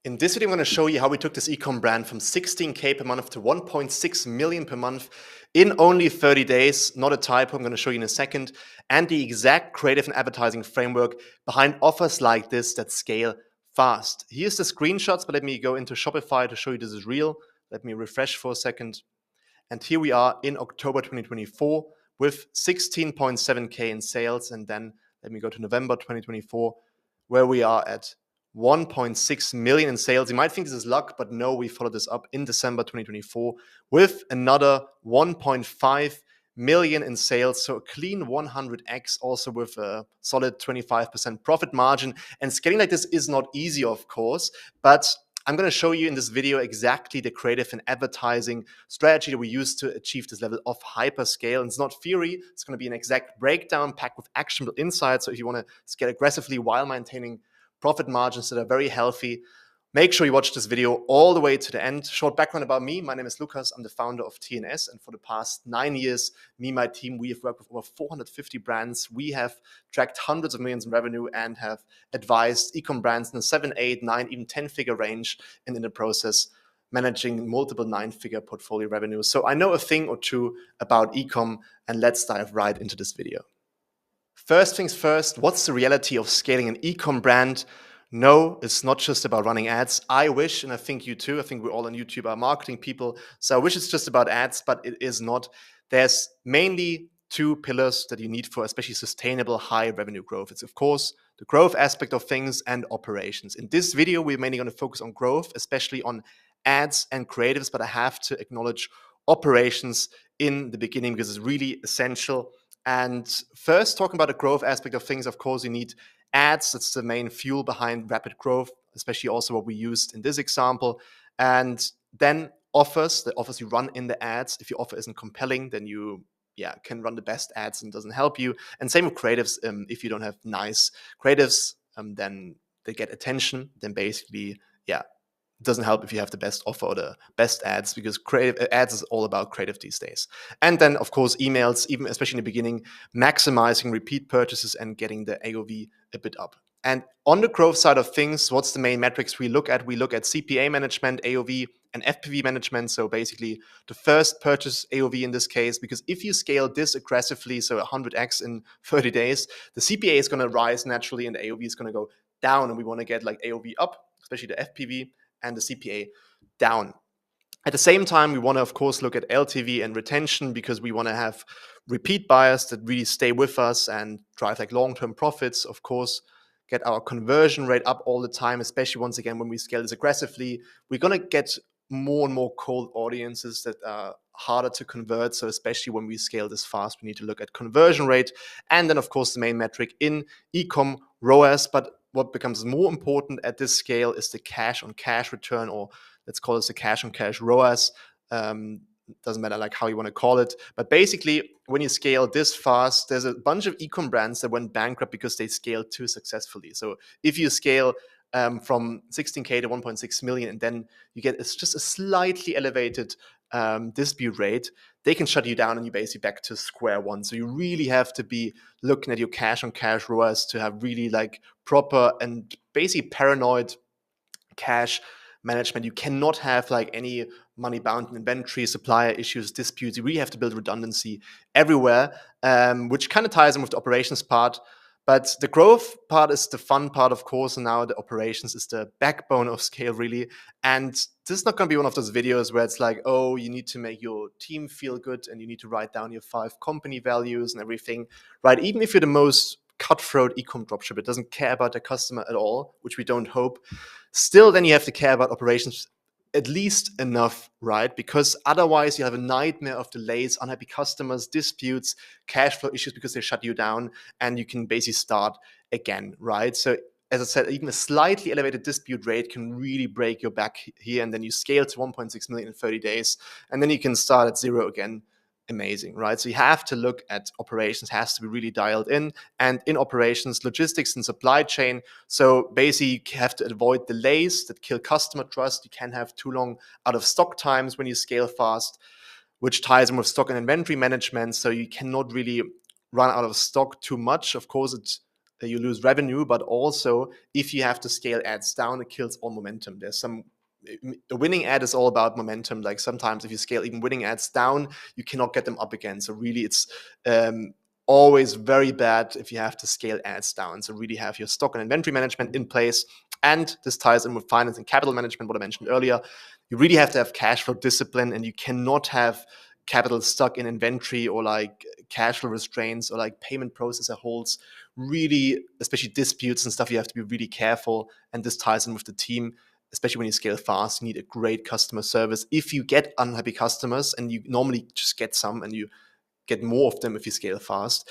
In this video, I'm going to show you how we took this eCom brand from 16K per month to 1.6 million per month in only 30 days. Not a typo, I'm going to show you in a second. And the exact creative and advertising framework behind offers like this that scale fast. Here's the screenshots, but let me go into Shopify to show you this is real. Let me refresh for a second. And here we are in October 2024 with 16.7K in sales. And then let me go to November 2024, where we are at 1.6 million in sales. You might think this is luck, but no, we followed this up in December 2024 with another 1.5 million in sales. So a clean 100x, also with a solid 25% profit margin. And scaling like this is not easy, of course, but I'm going to show you in this video exactly the creative and advertising strategy that we use to achieve this level of hyperscale. And it's not theory. It's going to be an exact breakdown packed with actionable insights. So if you want to scale aggressively while maintaining profit margins that are very healthy, make sure you watch this video all the way to the end. Short background about me. My name is Lukas. I'm the founder of TNS. And for the past 9 years, me and my team, we have worked with over 450 brands. We have tracked hundreds of millions in revenue and have advised e-com brands in the 7, 8, 9, even 10-figure range. And in the process, managing multiple 9-figure portfolio revenues. So I know a thing or two about e-com, and let's dive right into this video. First things first, what's the reality of scaling an e-com brand? No, it's not just about running ads. I wish, and I think you too, I think we all on YouTube are marketing people, so I wish it's just about ads, but it is not. There's mainly two pillars that you need for especially sustainable high revenue growth. It's of course the growth aspect of things and operations. In this video, we're mainly going to focus on growth, especially on ads and creatives, but I have to acknowledge operations in the beginning because it's really essential. And first, talking about the growth aspect of things, of course, you need ads. That's the main fuel behind rapid growth, especially also what we used in this example. And then offers, the offers you run in the ads. If your offer isn't compelling, then you can run the best ads and it doesn't help you. And same with creatives. If you don't have nice creatives, then they get attention. Then basically, it doesn't help if you have the best offer or the best ads, because creative ads is all about creative these days. And then, of course, emails, even especially in the beginning, maximizing repeat purchases and getting the AOV a bit up. And on the growth side of things, what's the main metrics we look at? We look at CPA management, AOV, and FPV management. So basically the first purchase AOV in this case, because if you scale this aggressively, so 100x in 30 days, the CPA is going to rise naturally and the AOV is going to go down. And we want to get like AOV up, especially the FPV, and the CPA down. At the same time, we want to, of course, look at LTV and retention, because we want to have repeat buyers that really stay with us and drive like long-term profits. Of course, get our conversion rate up all the time, especially once again, when we scale this aggressively, we're going to get more and more cold audiences that are harder to convert. So especially when we scale this fast, we need to look at conversion rate. And then, of course, the main metric in eCom, ROAS. But what becomes more important at this scale is the cash on cash return, or let's call it the cash on cash ROAS. Doesn't matter like how you want to call it. But basically, when you scale this fast, there's a bunch of e-com brands that went bankrupt because they scaled too successfully. So if you scale from 16K to 1.6 million, and then you get it's just a slightly elevated dispute rate, they can shut you down and you're basically back to square one. So you really have to be looking at your cash on cash ROAS to have really like proper and basically paranoid cash management. You cannot have like any money bound inventory, supplier issues, disputes. You really have to build redundancy everywhere, which kind of ties in with the operations part. But the growth part is the fun part, of course, and now the operations is the backbone of scale, really. And this is not going to be one of those videos where it's like, oh, you need to make your team feel good and you need to write down your 5 company values and everything, right? Even if you're the most cutthroat e-com dropshipper, it doesn't care about the customer at all, which we don't hope. Still, then you have to care about operations at least enough, right? Because otherwise you have a nightmare of delays, unhappy customers, disputes, cash flow issues because they shut you down, and you can basically start again, right? So as I said, even a slightly elevated dispute rate can really break your back here, and then you scale to 1.6 million in 30 days, and then you can start at zero again. Amazing, right? So you have to look at operations, has to be really dialed in, and in operations, logistics and supply chain. So basically you have to avoid delays that kill customer trust. You can't have too long out of stock times when you scale fast, which ties in with stock and inventory management. So you cannot really run out of stock too much. Of course, it you lose revenue, but also if you have to scale ads down, it kills all momentum. The winning ad is all about momentum. Like sometimes if you scale even winning ads down, you cannot get them up again. So really it's always very bad if you have to scale ads down. So really have your stock and inventory management in place. And this ties in with finance and capital management, what I mentioned earlier. You really have to have cash flow discipline, and you cannot have capital stuck in inventory or like cash flow restraints or like payment processor holds. Really, especially disputes and stuff, you have to be really careful. And this ties in with the team, especially when you scale fast. You need a great customer service. If you get unhappy customers, and you normally just get some and you get more of them if you scale fast,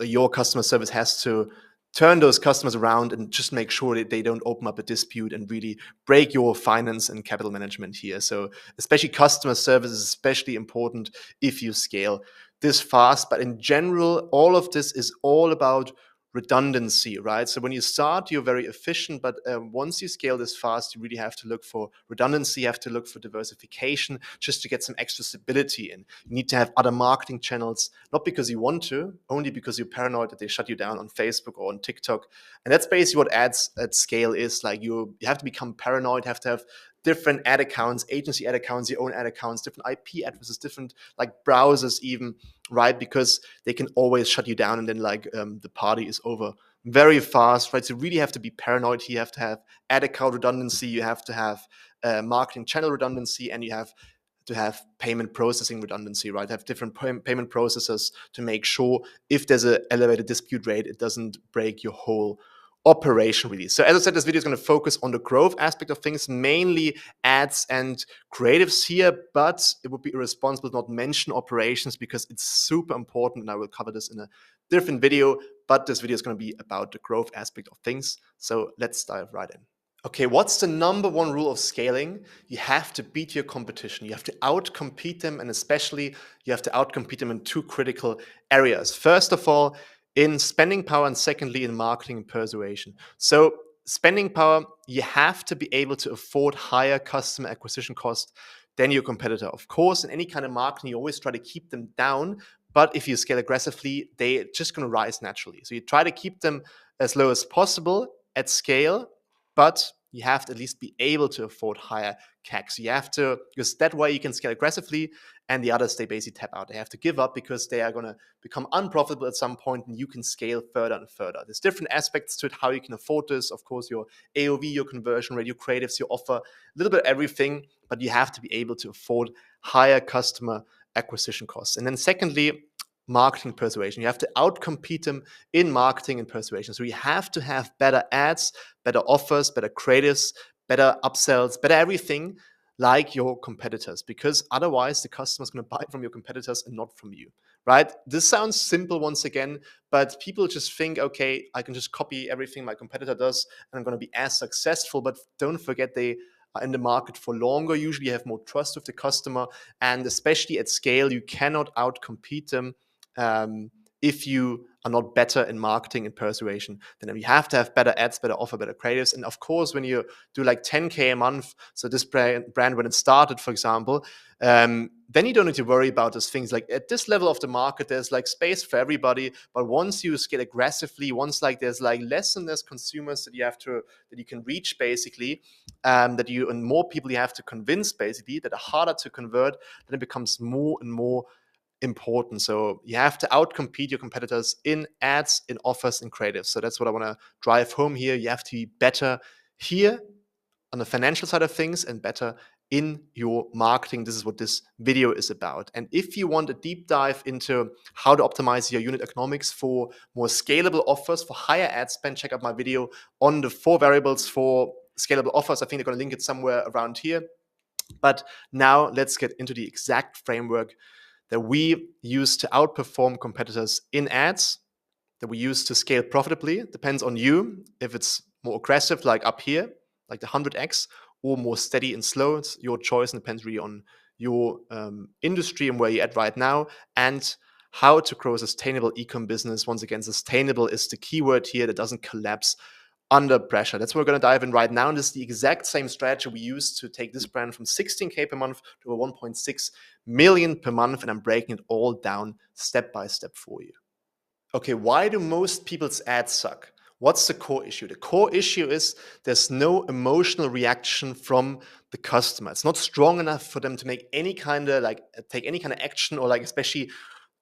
your customer service has to turn those customers around and just make sure that they don't open up a dispute and really break your finance and capital management here. So especially customer service is especially important if you scale this fast. But in general, all of this is all about redundancy, right? So when you start, you're very efficient, but once you scale this fast, you really have to look for redundancy. You have to look for diversification just to get some extra stability in. You need to have other marketing channels, not because you want to, only because you're paranoid that they shut you down on Facebook or on TikTok. And that's basically what ads at scale is. Like you have to become paranoid, have to have different ad accounts, agency ad accounts, your own ad accounts, different IP addresses, different like browsers even, right? Because they can always shut you down, and then like the party is over very fast, right? So you really have to be paranoid. You have to have ad account redundancy, you have to have marketing channel redundancy, and you have to have payment processing redundancy, right? Have different payment processors to make sure if there's an elevated dispute rate, it doesn't break your whole operation really. So as I said, this video is going to focus on the growth aspect of things, mainly ads and creatives here, but it would be irresponsible to not mention operations because it's super important, and I will cover this in a different video, but this video is going to be about the growth aspect of things. So let's dive right in. Okay, what's the number one rule of scaling? You have to beat your competition. You have to outcompete them, and especially you have to outcompete them in two critical areas. First of all, in spending power, and secondly, in marketing and persuasion. So spending power, you have to be able to afford higher customer acquisition cost than your competitor. Of course, in any kind of marketing, you always try to keep them down, but if you scale aggressively, they're just going to rise naturally. So you try to keep them as low as possible at scale, but you have to at least be able to afford higher CACs. You have to, because that way you can scale aggressively, and the others, they basically tap out. They have to give up because they are going to become unprofitable at some point, and you can scale further and further. There's different aspects to it, how you can afford this. Of course, your AOV, your conversion rate, your creatives, your offer, a little bit of everything, but you have to be able to afford higher customer acquisition costs. And then secondly, marketing persuasion. You have to outcompete them in marketing and persuasion. So you have to have better ads, better offers, better creatives, better upsells, better everything like your competitors, because otherwise the customer is going to buy from your competitors and not from you, right? This sounds simple once again, but people just think, okay, I can just copy everything my competitor does and I'm going to be as successful. But don't forget, they are in the market for longer. Usually you have more trust with the customer, and especially at scale, you cannot outcompete them if you are not better in marketing and persuasion. Then you have to have better ads, better offer, better creatives. And of course, when you do like 10K a month, so this brand when it started, for example, then you don't need to worry about those things. Like at this level of the market, there's like space for everybody. But once you scale aggressively, once like there's like less and less consumers that you can reach basically, and more people you have to convince basically, that are harder to convert, then it becomes more and more important. So you have to outcompete your competitors in ads, in offers, in creatives. So that's what I want to drive home here. You have to be better here on the financial side of things and better in your marketing. This is what this video is about. And if you want a deep dive into how to optimize your unit economics for more scalable offers, for higher ad spend, check out my video on the 4 variables for scalable offers. I think they're going to link it somewhere around here. But now let's get into the exact framework that we use to outperform competitors in ads, that we use to scale profitably. It depends on you. If it's more aggressive, like up here, like the 100x, or more steady and slow, it's your choice, and depends really on your industry and where you're at right now, and how to grow a sustainable ecom business. Once again, sustainable is the keyword here, that doesn't collapse under pressure. That's what we're going to dive in right now. And this is the exact same strategy we use to take this brand from 16K per month to a 1.6 million per month. And I'm breaking it all down step by step for you. Okay, why do most people's ads suck? What's the core issue? The core issue is there's no emotional reaction from the customer. It's not strong enough for them to make any kind of take any kind of action, or like especially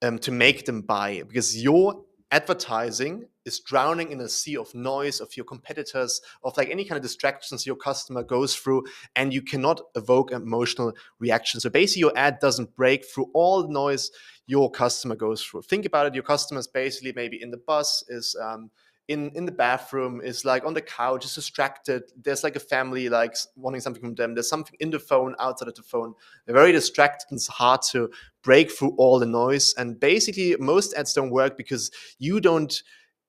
to make them buy, because your advertising is drowning in a sea of noise of your competitors, of like any kind of distractions your customer goes through, and you cannot evoke emotional reaction. So basically your ad doesn't break through all the noise your customer goes through. Think about it. Your customer is basically maybe in the bus, is in the bathroom, is like on the couch, is distracted. There's like a family like wanting something from them. There's something in the phone, outside of the phone. They're very distracted, and it's hard to break through all the noise. And basically most ads don't work because you don't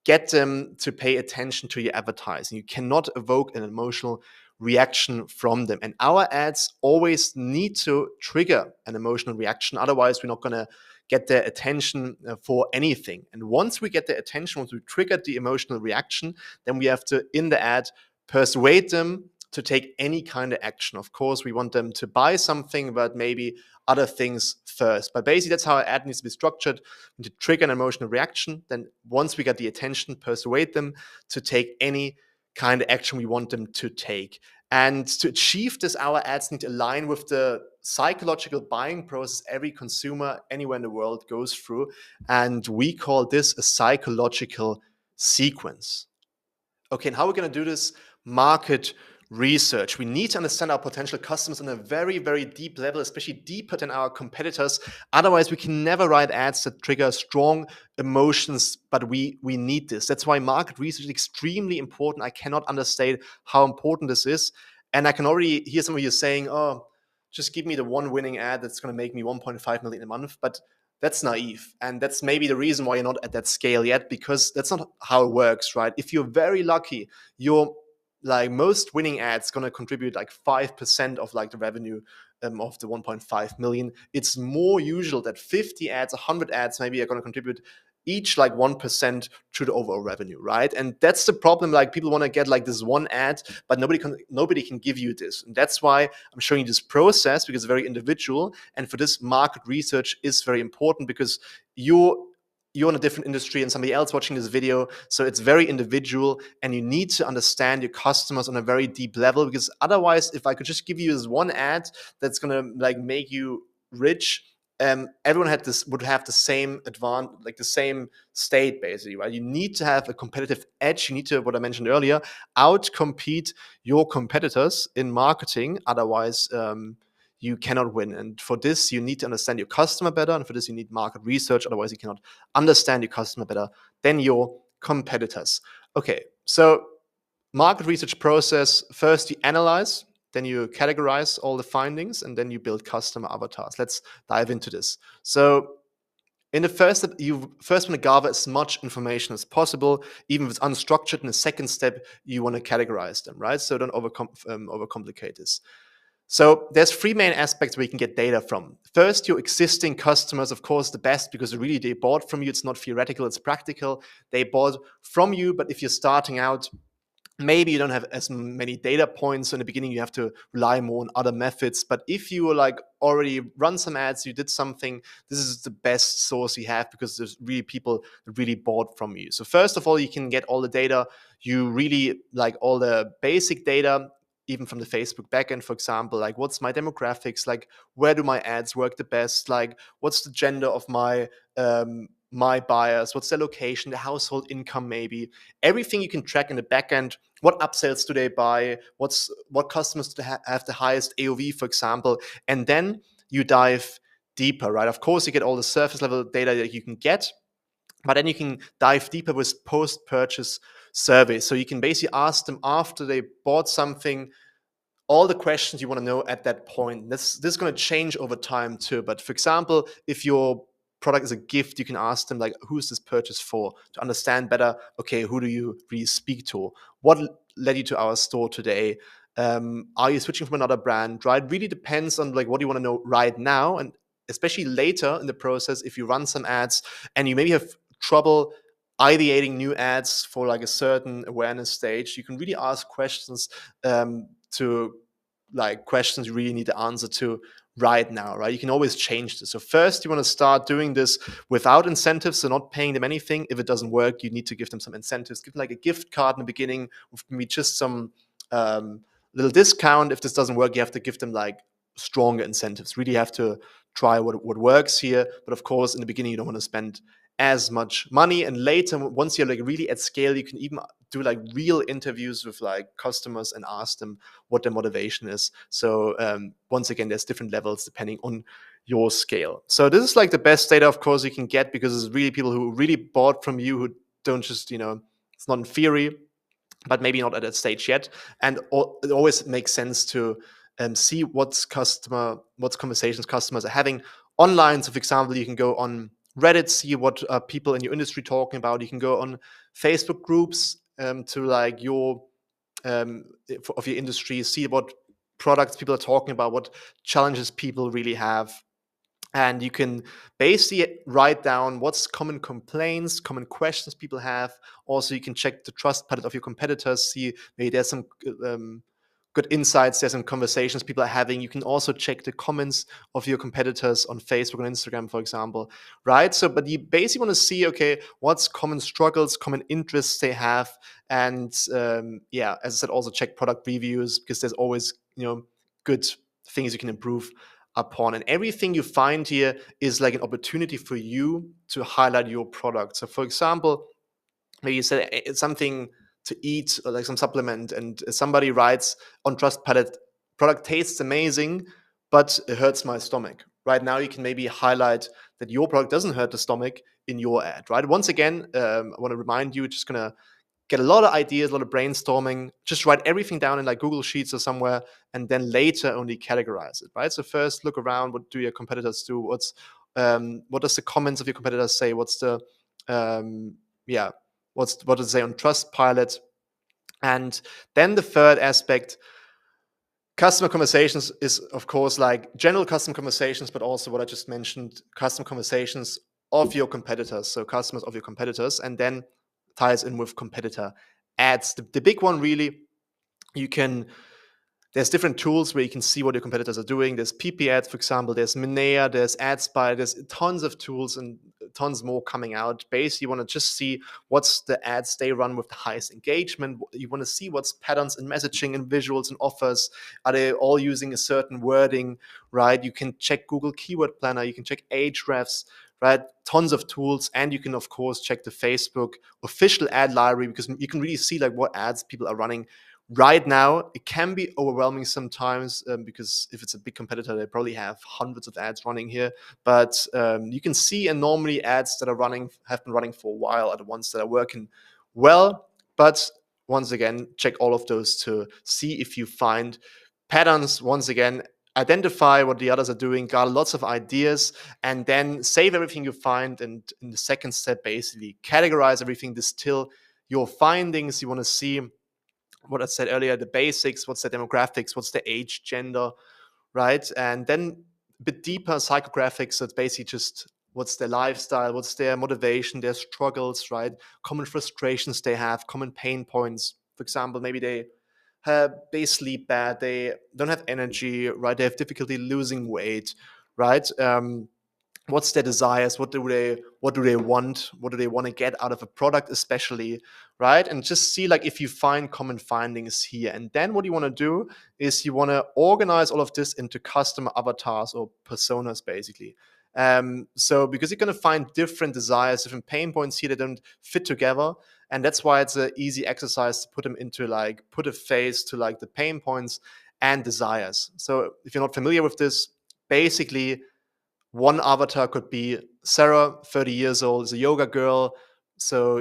get them to pay attention to your advertising. You cannot evoke an emotional reaction from them. And our ads always need to trigger an emotional reaction. Otherwise, we're not going to get their attention for anything. And once we get their attention, once we trigger the emotional reaction, then we have to, in the ad, persuade them to take any kind of action. Of course, we want them to buy something, but maybe other things first. But basically, that's how an ad needs to be structured, to trigger an emotional reaction. Then once we get the attention, persuade them to take any kind of action we want them to take. And to achieve this, our ads need to align with the psychological buying process every consumer anywhere in the world goes through. And we call this a psychological sequence. Okay, and how we're going to do this? Market research. We need to understand our potential customers on a very, very deep level, especially deeper than our competitors. Otherwise, we can never write ads that trigger strong emotions, but we need this. That's why market research is extremely important. I cannot understate how important this is. And I can already hear some of you saying, oh, just give me the one winning ad that's going to make me 1.5 million a month. But that's naive. And that's maybe the reason why you're not at that scale yet, because that's not how it works, right? If you're very lucky, your like most winning ads going to contribute like 5% of like the revenue of the 1.5 million. It's more usual that 50 ads, 100 ads maybe are going to contribute each like 1% to the overall revenue, right? And that's the problem. Like people want to get like this one ad, but nobody can give you this. And that's why I'm showing you this process, because it's very individual. And for this, market research is very important, because you're in a different industry and somebody else watching this video. So it's very individual, and you need to understand your customers on a very deep level, because otherwise, if I could just give you this one ad that's going to like make you rich, everyone would have the same advantage, like the same state basically, right? You need to have a competitive edge. You need to, what I mentioned earlier, outcompete your competitors in marketing. Otherwise, you cannot win. And for this, you need to understand your customer better. And for this, you need market research. Otherwise, you cannot understand your customer better than your competitors. Okay, so market research process: first you analyze, then you categorize all the findings, and then you build customer avatars. Let's dive into this. So in the first step, you first want to gather as much information as possible, even if it's unstructured. In the second step, you want to categorize them, right? So don't overcomplicate this. So there's three main aspects where you can get data from. First, your existing customers, of course, the best, because really they bought from you. It's not theoretical, it's practical. They bought from you, but if you're starting out, maybe you don't have as many data points. So in the beginning, you have to rely more on other methods. But if you like already run some ads, you did something, this is the best source you have, because there's really people that really bought from you. So first of all, you can get all the data. You really like all the basic data, even from the Facebook backend, for example, like what's my demographics, like where do my ads work the best, like what's the gender of my buyers, what's their location, the household income, maybe everything you can track in the backend. What upsells do they buy? What customers do they have the highest AOV, for example? And then you dive deeper, right? Of course, you get all the surface level data that you can get, but then you can dive deeper with post-purchase surveys. So you can basically ask them after they bought something all the questions you want to know at that point. This is going to change over time too. But for example, if your product is a gift, you can ask them like, who's this purchase for? To understand better, okay, who do you really speak to? What led you to our store today? Are you switching from another brand, right? It really depends on like what you want to know right now. And especially later in the process, if you run some ads and you maybe have trouble ideating new ads for like a certain awareness stage, you can really ask questions to like questions you really need the answer to right now, right? You can always change this. So first, you want to start doing this without incentives, so not paying them anything. If it doesn't work, you need to give them some incentives. Give them like a gift card in the beginning with maybe just some little discount. If this doesn't work, you have to give them like stronger incentives. Really have to try what works here. But of course, in the beginning, you don't want to spend as much money. And later, once you're like really at scale, you can even do like real interviews with like customers and ask them what their motivation is. So once again, there's different levels depending on your scale. So this is like the best data, of course, you can get, because it's really people who really bought from you, who don't just, it's not in theory, but maybe not at that stage yet. And it always makes sense to see what conversations customers are having online. So for example, you can go on Reddit, see what people in your industry talking about. You can go on Facebook groups to like of your industry, see what products people are talking about, what challenges people really have. And you can basically write down what's common complaints, common questions people have. Also, you can check the trust pilot of your competitors, see maybe there's some good insights, there's some conversations people are having. You can also check the comments of your competitors on Facebook and Instagram, for example, right? So, but you basically want to see, okay, what's common struggles, common interests they have. And as I said, also check product reviews, because there's always, good things you can improve upon. And everything you find here is like an opportunity for you to highlight your product. So for example, maybe you said it's something to eat or like some supplement, and somebody writes on Trustpilot, product tastes amazing, but it hurts my stomach. Right now, you can maybe highlight that your product doesn't hurt the stomach in your ad, right? Once again, I want to remind you, just going to get a lot of ideas, a lot of brainstorming, just write everything down in like Google Sheets or somewhere, and then later only categorize it, right? So first look around, what do your competitors do? What does the comments of your competitors say? What's the, what does it say on Trustpilot? And then the third aspect, customer conversations, is of course like general customer conversations, but also what I just mentioned, customer conversations of your competitors. So customers of your competitors, and then ties in with competitor ads. The big one really, there's different tools where you can see what your competitors are doing. There's PP ads, for example. There's Minea, there's AdSpy. There's tons of tools and tons more coming out. Basically, you want to just see what's the ads they run with the highest engagement. You want to see what's patterns in messaging and visuals and offers. Are they all using a certain wording, right? You can check Google Keyword Planner. You can check Ahrefs, right? Tons of tools. And you can, of course, check the Facebook official ad library, because you can really see like what ads people are running right now. It can be overwhelming sometimes, because if it's a big competitor, they probably have hundreds of ads running here. But you can see, and normally ads that are have been running for a while are the ones that are working well. But once again, check all of those to see if you find patterns. Once again, identify what the others are doing, got lots of ideas, and then save everything you find. And in the second step, basically categorize everything, distill your findings. You want to see what I said earlier, the basics, what's the demographics, what's the age, gender, right? And then a bit deeper, psychographics. So it's basically just what's their lifestyle, what's their motivation, their struggles, right? Common frustrations they have, common pain points. For example, maybe they sleep bad, they don't have energy, right? They have difficulty losing weight, right? What's their desires? What do they want? What do they want to get out of a product, especially, right? And just see like if you find common findings here. And then what you want to do is you want to organize all of this into customer avatars or personas, basically. So because you're going to find different desires, different pain points here that don't fit together. And that's why it's an easy exercise to put them into like, put a face to like the pain points and desires. So if you're not familiar with this, basically, one avatar could be Sarah, 30 years old, is a yoga girl. So,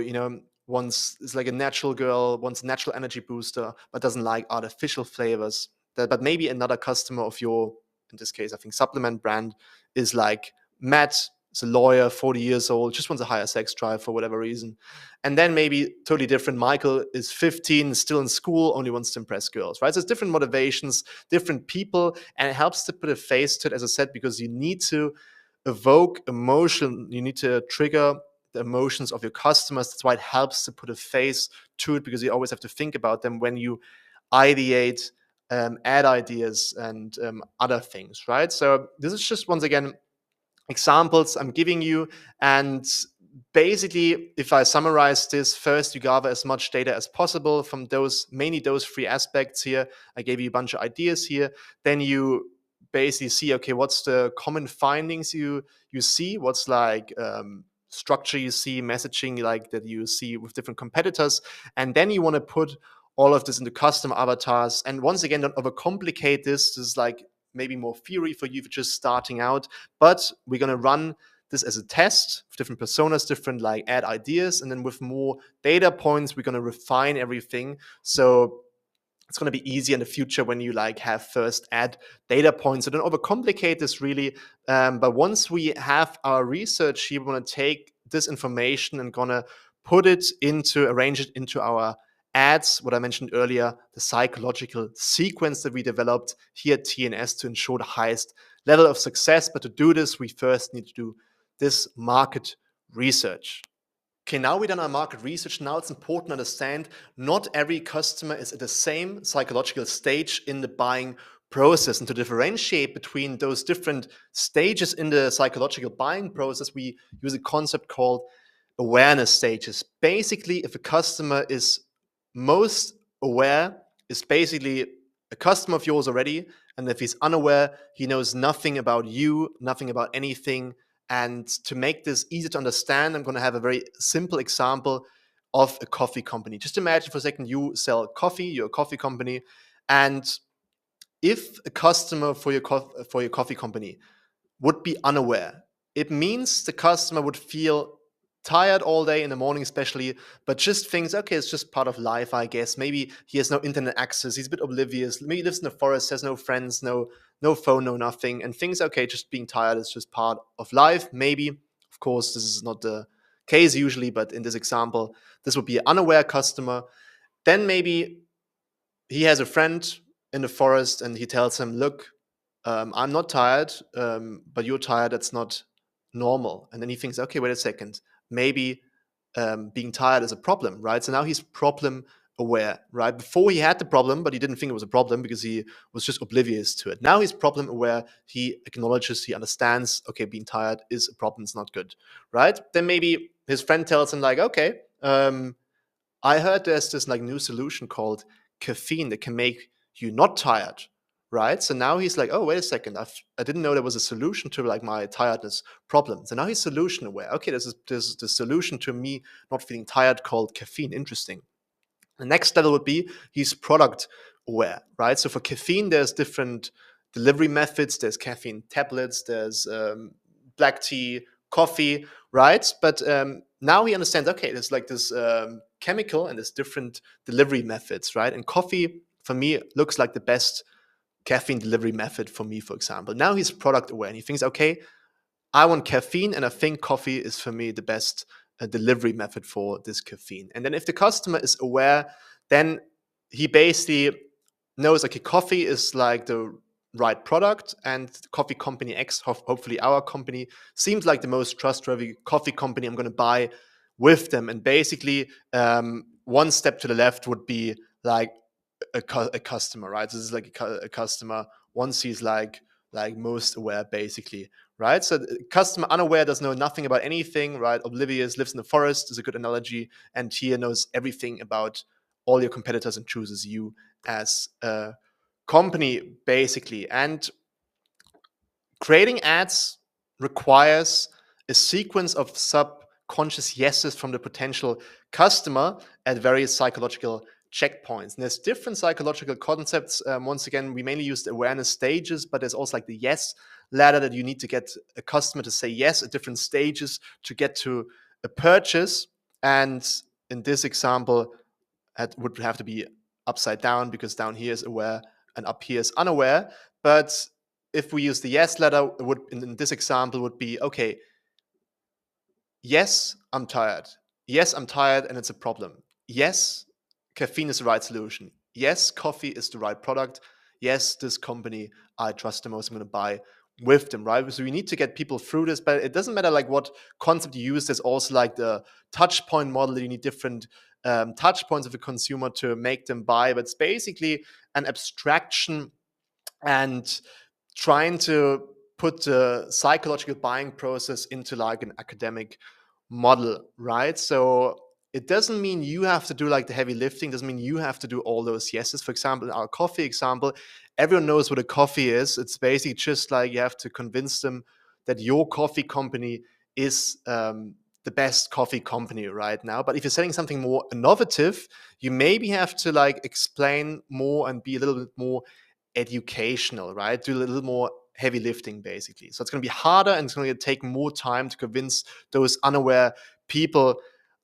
wants is like a natural girl, wants a natural energy booster, but doesn't like artificial flavors. But maybe another customer of your, in this case, I think supplement brand, is like Matt, is a lawyer, 40 years old, just wants a higher sex drive for whatever reason. And then maybe totally different. Michael is 15, still in school, only wants to impress girls, right? So it's different motivations, different people, and it helps to put a face to it, as I said, because you need to evoke emotion. You need to trigger the emotions of your customers. That's why it helps to put a face to it, because you always have to think about them when you ideate ad ideas, and other things, right? So this is just, once again, examples I'm giving you. And basically, if I summarize this, first, you gather as much data as possible from mainly those three aspects here. I gave you a bunch of ideas here. Then you basically see, okay, what's the common findings you see? What's like structure you see, messaging like that you see with different competitors. And then you want to put all of this into custom avatars. And once again, don't overcomplicate this. This is like maybe more theory for you if you're just starting out. But we're going to run this as a test with different personas, different like ad ideas. And then with more data points, we're going to refine everything. So it's going to be easier in the future when you like have first ad data points. So don't overcomplicate this really. But once we have our research here, we want to take this information and gonna arrange it into our ads, what I mentioned earlier, the psychological sequence that we developed here at TNS to ensure the highest level of success. But to do this, we first need to do this market research. Okay, now we've done our market research. Now it's important to understand not every customer is at the same psychological stage in the buying process. And to differentiate between those different stages in the psychological buying process, we use a concept called awareness stages. Basically, if a customer is most aware, is basically a customer of yours already. And if he's unaware, he knows nothing about you, nothing about anything. And to make this easy to understand, I'm going to have a very simple example of a coffee company. Just imagine for a second you sell coffee, you're a coffee company, and if a customer for your coffee company would be unaware, it means the customer would feel tired all day in the morning especially, but just thinks, okay, it's just part of life, I guess. Maybe he has no internet access, he's a bit oblivious, maybe he lives in the forest, has no friends, no phone, no nothing, and thinks, okay, just being tired is just part of life. Maybe, of course, this is not the case usually, but in this example, this would be an unaware customer. Then maybe he has a friend in the forest and he tells him, look, I'm not tired, but you're tired. That's not normal. And then he thinks, okay, wait a second. Maybe being tired is a problem, right? So now he's problem aware, right? Before he had the problem, but he didn't think it was a problem because he was just oblivious to it. Now he's problem aware. He acknowledges, he understands, okay, being tired is a problem. It's not good, right? Then maybe his friend tells him like, okay, I heard there's this like new solution called caffeine that can make you not tired, right? So now he's like, oh, wait a second, I didn't know there was a solution to like my tiredness problem. So now he's solution aware. Okay, there's the solution to me not feeling tired called caffeine. Interesting. The next level would be he's product aware, right? So for caffeine, there's different delivery methods. There's caffeine tablets, there's black tea, coffee, right? But now he understands, okay, there's like this chemical and there's different delivery methods, right? And coffee, for me, looks like the best caffeine delivery method for me, for example. Now he's product aware and he thinks, okay, I want caffeine and I think coffee is for me the best delivery method for this caffeine. And then if the customer is aware, then he basically knows, okay, coffee is like the right product and coffee company X, hopefully our company, seems like the most trustworthy coffee company. I'm going to buy with them. And basically one step to the left would be like a customer, right? This is like a customer once he's like most aware, basically, right? So the customer unaware doesn't know nothing about anything, right? Oblivious, lives in the forest is a good analogy, and here knows everything about all your competitors and chooses you as a company, basically. And creating ads requires a sequence of subconscious yeses from the potential customer at various psychological checkpoints. And there's different psychological concepts. Once again, we mainly use the awareness stages, but there's also like the yes ladder that you need to get a customer to say yes at different stages to get to a purchase. And in this example, it would have to be upside down because down here is aware and up here is unaware. But if we use the yes ladder, it would, in this example, would be, okay, yes, I'm tired. Yes, I'm tired and it's a problem. Yes, caffeine is the right solution. Yes, coffee is the right product. Yes, this company I trust the most, I'm going to buy with them, right? So you need to get people through this, but it doesn't matter like what concept you use. There's also like the touch point model. You need different touch points of a consumer to make them buy, but it's basically an abstraction and trying to put the psychological buying process into like an academic model, right? So it doesn't mean you have to do like the heavy lifting, doesn't mean you have to do all those yeses. For example, in our coffee example, everyone knows what a coffee is. It's basically just like you have to convince them that your coffee company is the best coffee company right now. But if you're selling something more innovative, you maybe have to like explain more and be a little bit more educational, right? Do a little more heavy lifting, basically. So it's going to be harder and it's going to take more time to convince those unaware people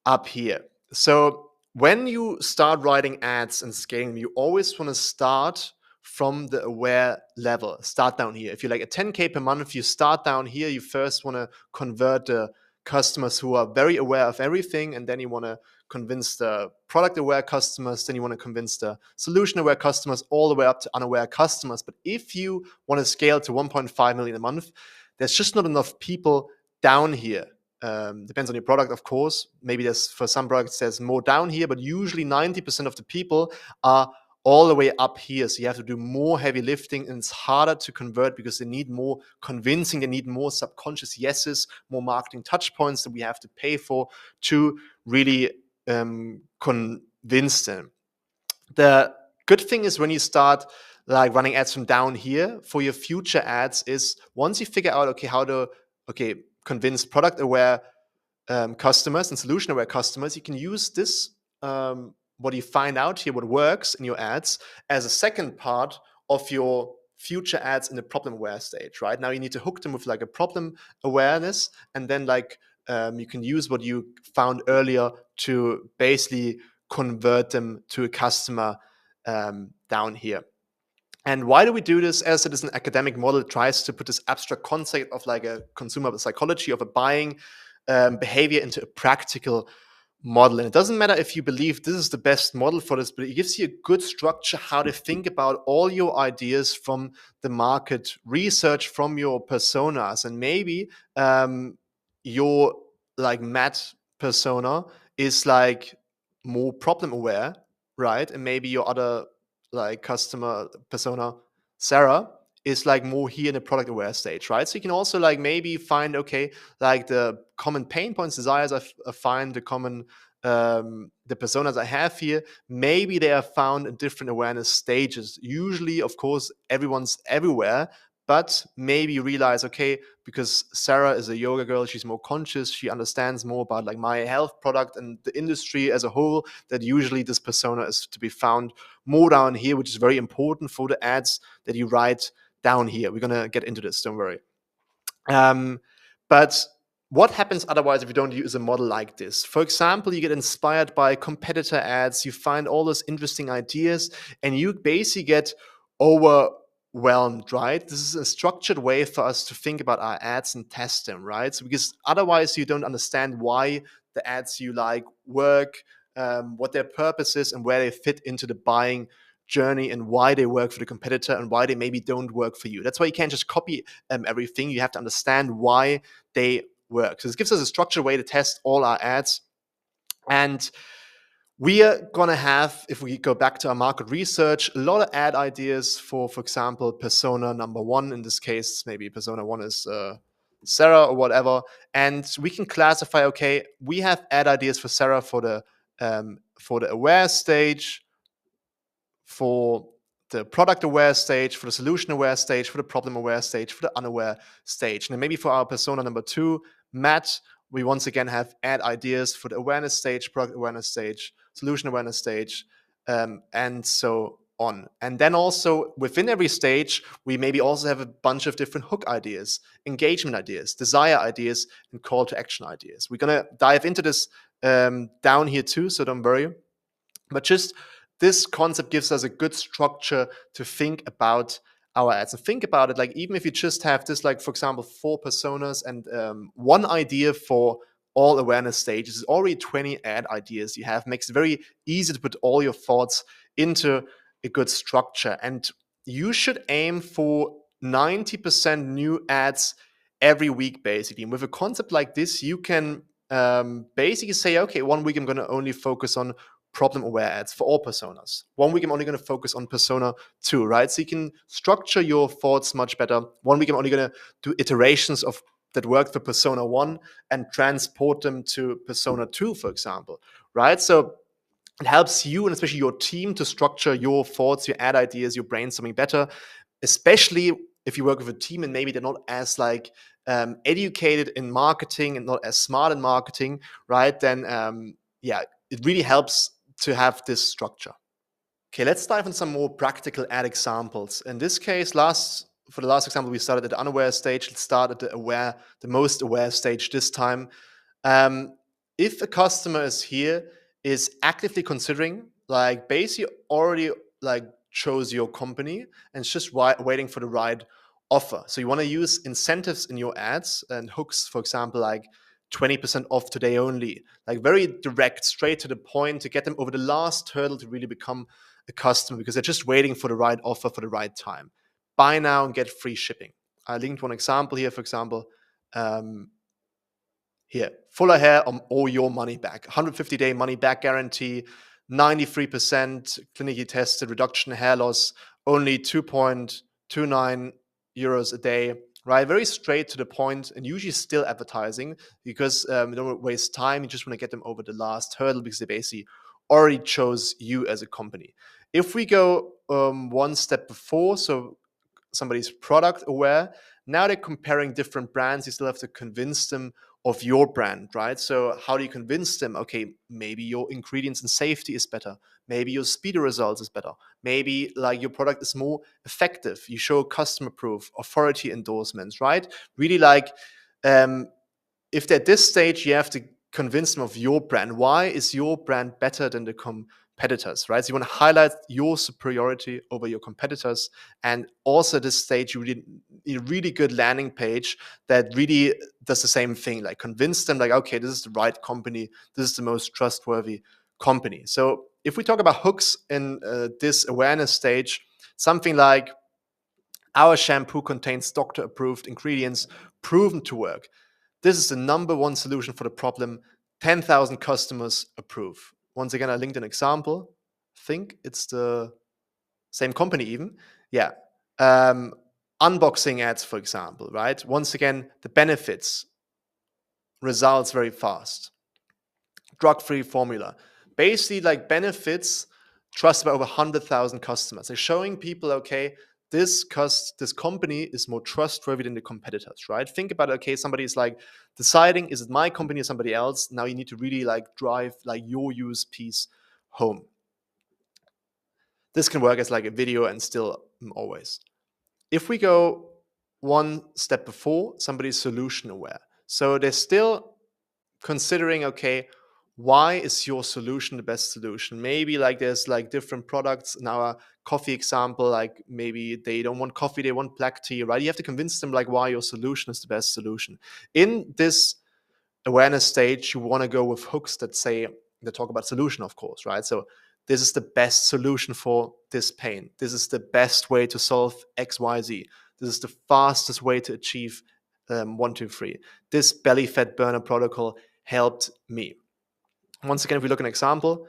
up here. So when you start writing ads and scaling them, you always want to start from the aware level. Start down here. If you're like a 10K per month, you start down here. You first want to convert the customers who are very aware of everything, and then you want to convince the product aware customers, then you want to convince the solution aware customers, all the way up to unaware customers. But if you want to scale to 1.5 million a month, there's just not enough people down here. Depends on your product, of course. Maybe there's, for some products, there's more down here, but usually 90% of the people are all the way up here. So you have to do more heavy lifting, and it's harder to convert because they need more convincing, they need more subconscious yeses, more marketing touch points that we have to pay for to really convince them. The good thing is when you start like running ads from down here for your future ads is once you figure out, okay, how to convince product aware customers and solution aware customers, you can use this what you find out here, what works in your ads, as a second part of your future ads in the problem aware stage. Right now you need to hook them with like a problem awareness, and then like you can use what you found earlier to basically convert them to a customer down here. And why do we do this? As it is an academic model, it tries to put this abstract concept of like a consumer psychology of a buying behavior into a practical model. And it doesn't matter if you believe this is the best model for this, but it gives you a good structure how to think about all your ideas from the market research, from your personas. And maybe your like Matt persona is like more problem aware, right? And maybe your other like customer persona, Sarah, is like more here in the product aware stage, right? So you can also like maybe find, okay, like the common pain points, desires I find, the common the personas I have here, maybe they are found in different awareness stages. Usually, of course, everyone's everywhere, but maybe you realize, okay, because Sarah is a yoga girl, she's more conscious, she understands more about like my health product and the industry as a whole, that usually this persona is to be found more down here, which is very important for the ads that you write down here. We're going to get into this, don't worry. But what happens otherwise if you don't use a model like this? For example, you get inspired by competitor ads, you find all those interesting ideas, and you basically get overwhelmed, right? This is a structured way for us to think about our ads and test them, right? So because otherwise you don't understand why the ads you like work, what their purpose is, and where they fit into the buying journey, and why they work for the competitor and why they maybe don't work for you. That's why you can't just copy everything. You have to understand why they work. So this gives us a structured way to test all our ads. And we are going to have, if we go back to our market research, a lot of ad ideas for example, persona number one. In this case, maybe persona one is Sarah or whatever. And we can classify, okay, we have ad ideas for Sarah for the aware stage, for the product aware stage, for the solution aware stage, for the problem aware stage, for the unaware stage. And then maybe for our persona number two, Matt, we once again have ad ideas for the awareness stage, product awareness stage, solution awareness stage, and so on. And then also within every stage, we maybe also have a bunch of different hook ideas, engagement ideas, desire ideas, and call to action ideas. We're going to dive into this down here too, so don't worry. But just this concept gives us a good structure to think about our ads. And think about it, like even if you just have this, like for example, 4 personas and one idea for all awareness stages, is already 20 ad ideas you have. Makes it very easy to put all your thoughts into a good structure. And you should aim for 90% new ads every week, basically. And with a concept like this, you can basically say, okay, 1 week I'm going to only focus on problem-aware ads for all personas. 1 week I'm only going to focus on persona 2, right? So you can structure your thoughts much better. 1 week I'm only going to do iterations of that work for persona 1 and transport them to persona 2, for example, right? So it helps you and especially your team to structure your thoughts, your ad ideas, your brainstorming better, especially if you work with a team and maybe they're not as educated in marketing and not as smart in marketing, right? Then it really helps to have this structure. Okay, let's dive into some more practical ad examples. In this case, for the last example, we started at the unaware stage. Let's start at the most aware stage this time. If a customer is actively considering, like basically already like chose your company and it's just waiting for the right offer. So you want to use incentives in your ads and hooks, for example, like 20% off today only, like very direct, straight to the point to get them over the last hurdle to really become a customer because they're just waiting for the right offer for the right time. Buy now and get free shipping. I linked one example here, for example. Here, fuller hair or your money back. 150-day money back guarantee, 93% clinically tested reduction in hair loss, only 2.29 euros a day, right? Very straight to the point and usually still advertising because you don't waste time. You just want to get them over the last hurdle because they basically already chose you as a company. If we go one step before, so somebody's product aware, now they're comparing different brands. You still have to convince them of your brand, right? So how do you convince them? Okay, maybe your ingredients and safety is better. Maybe your speed of results is better. Maybe like your product is more effective. You show customer proof, authority endorsements, right? Really like if they're at this stage, you have to convince them of your brand. Why is your brand better than the competitors, right? So you want to highlight your superiority over your competitors. And also at this stage, you really need a really good landing page that really does the same thing, like convince them like, okay, this is the right company. This is the most trustworthy company. So if we talk about hooks in this awareness stage, something like our shampoo contains doctor-approved ingredients proven to work. This is the number one solution for the problem. 10,000 customers approve. Once again, I linked an example. I think it's the same company even. Yeah. Unboxing ads, for example, right? Once again, the benefits, results very fast. Drug-free formula. Basically, like benefits trusted by over 100,000 customers. They're showing people, okay, this company is more trustworthy than the competitors, right? Think about, okay, somebody is like deciding, is it my company or somebody else? Now you need to really like drive like your USPs home. This can work as like a video and still always. If we go one step before, somebody's solution aware. So they're still considering, okay, why is your solution the best solution? Maybe like there's like different products in our coffee example, like maybe they don't want coffee, they want black tea, right? You have to convince them like why your solution is the best solution. In this awareness stage, you want to go with hooks that talk about solution, of course, right? So this is the best solution for this pain. This is the best way to solve XYZ. This is the fastest way to achieve 1, 2, 3. This belly fat burner protocol helped me. Once again, if we look at an example,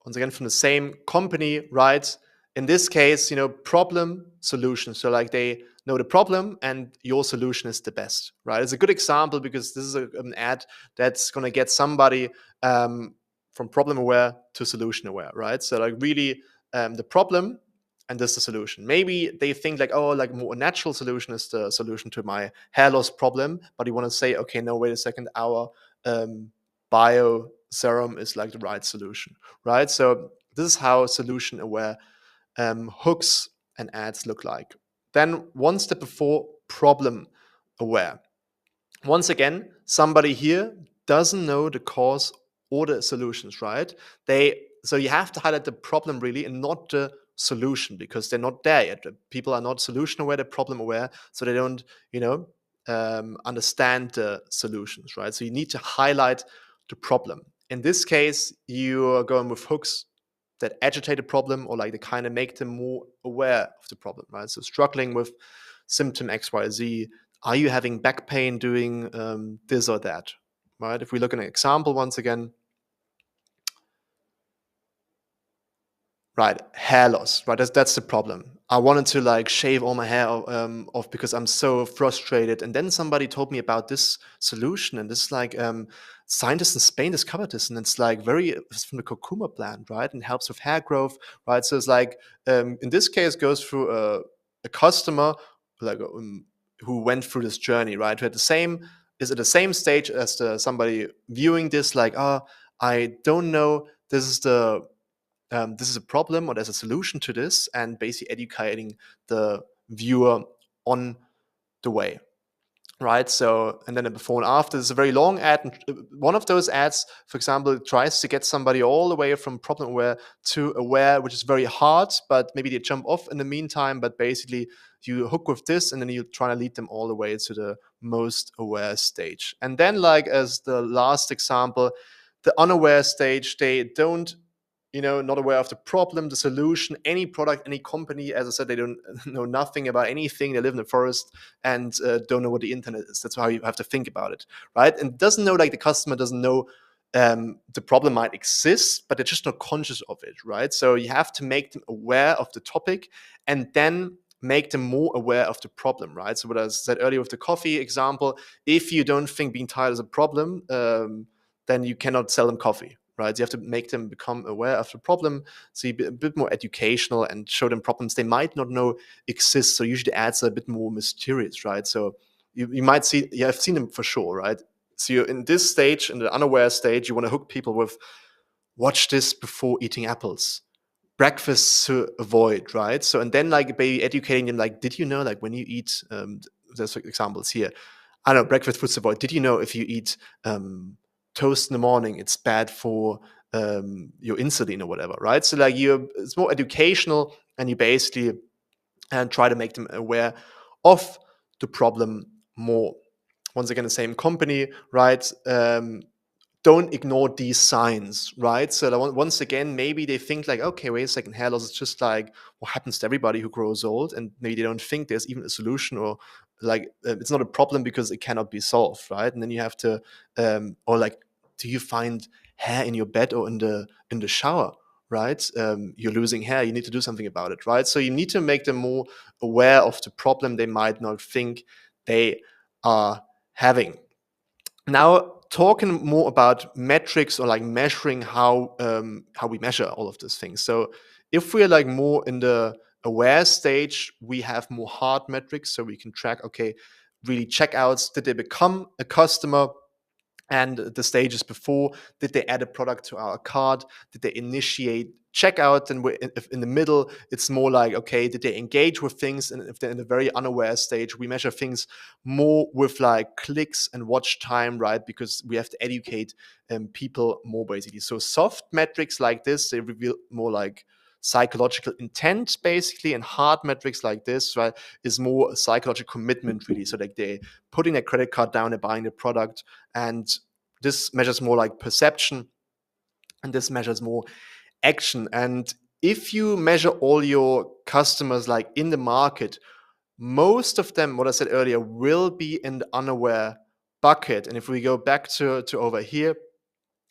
once again from the same company, right? In this case, problem solution. So like they know the problem and your solution is the best, right? It's a good example because this is an ad that's going to get somebody from problem aware to solution aware, right? So like really the problem and this is the solution. Maybe they think like, oh, like more natural solution is the solution to my hair loss problem, but you want to say, okay, no, wait a second, our bio serum is like the right solution, right? So this is how solution aware hooks and ads look like. Then one step before, problem aware. Once again, somebody here doesn't know the cause or the solutions, right? So you have to highlight the problem really and not the solution because they're not there yet. People are not solution aware, they're problem aware, so they don't, understand the solutions, right? So you need to highlight the problem. In this case, you are going with hooks that agitate the problem, or like they kind of make them more aware of the problem, right? So struggling with symptom XYZ, are you having back pain doing this or that, right? If we look at an example once again, right, hair loss, right? That's the problem. I wanted to like shave all my hair off because I'm so frustrated. And then somebody told me about this solution, and this like scientists in Spain discovered this, and it's like it's from the curcuma plant, right? And helps with hair growth, right? So it's like in this case goes through a customer like who went through this journey, right? Who had the same is at the same stage as somebody viewing this, like, oh, I don't know, this is a problem or there's a solution to this, and basically educating the viewer on the way, right? So, and then a before and after is a very long ad, and one of those ads, for example, tries to get somebody all the way from problem aware to aware, which is very hard, but maybe they jump off in the meantime. But basically you hook with this, and then you try to lead them all the way to the most aware stage. And then, like as the last example, the unaware stage, they don't, not aware of the problem, the solution, any product, any company. As I said, they don't know nothing about anything. They live in the forest and don't know what the internet is. That's how you have to think about it, right? And doesn't know, like the customer doesn't know the problem might exist, but they're just not conscious of it, right? So you have to make them aware of the topic, and then make them more aware of the problem, right? So what I said earlier with the coffee example, if you don't think being tired is a problem, then you cannot sell them coffee, right? You have to make them become aware of the problem. So you be a bit more educational and show them problems they might not know exist. So usually the ads are a bit more mysterious, right? So you might see, yeah, I've seen them for sure, right? So you're in this stage, in the unaware stage, you want to hook people with, watch this before eating apples, breakfast to avoid, right? So, and then like maybe educating them, like, did you know, like when you eat, there's examples here, I don't know, breakfast foods to avoid. Did you know if you eat toast in the morning, it's bad for your insulin or whatever, right? So like it's more educational, and you basically try to make them aware of the problem more. Once again, the same company, right? Don't ignore these signs, right? So once again, maybe they think like, okay, wait a second, hair loss is just like what happens to everybody who grows old, and maybe they don't think there's even a solution, or like it's not a problem because it cannot be solved, right? And then you have to, or like, do you find hair in your bed or in the shower, right? You're losing hair, you need to do something about it, right? So you need to make them more aware of the problem they might not think they are having. Now, talking more about metrics, or like measuring how we measure all of these things. So if we're like more in the aware stage, we have more hard metrics, so we can track, okay, really checkouts, did they become a customer? And the stages before, did they add a product to our cart? Did they initiate checkout? And if in the middle, it's more like, okay, did they engage with things? And if they're in a very unaware stage, we measure things more with like clicks and watch time, right? Because we have to educate people more, basically. So soft metrics like this, they reveal more like psychological intent, basically, and hard metrics like this, right, is more psychological commitment, really. So like they putting their credit card down and buying the product, and this measures more like perception, and this measures more action. And if you measure all your customers like in the market, most of them, what I said earlier, will be in the unaware bucket. And if we go back to over here,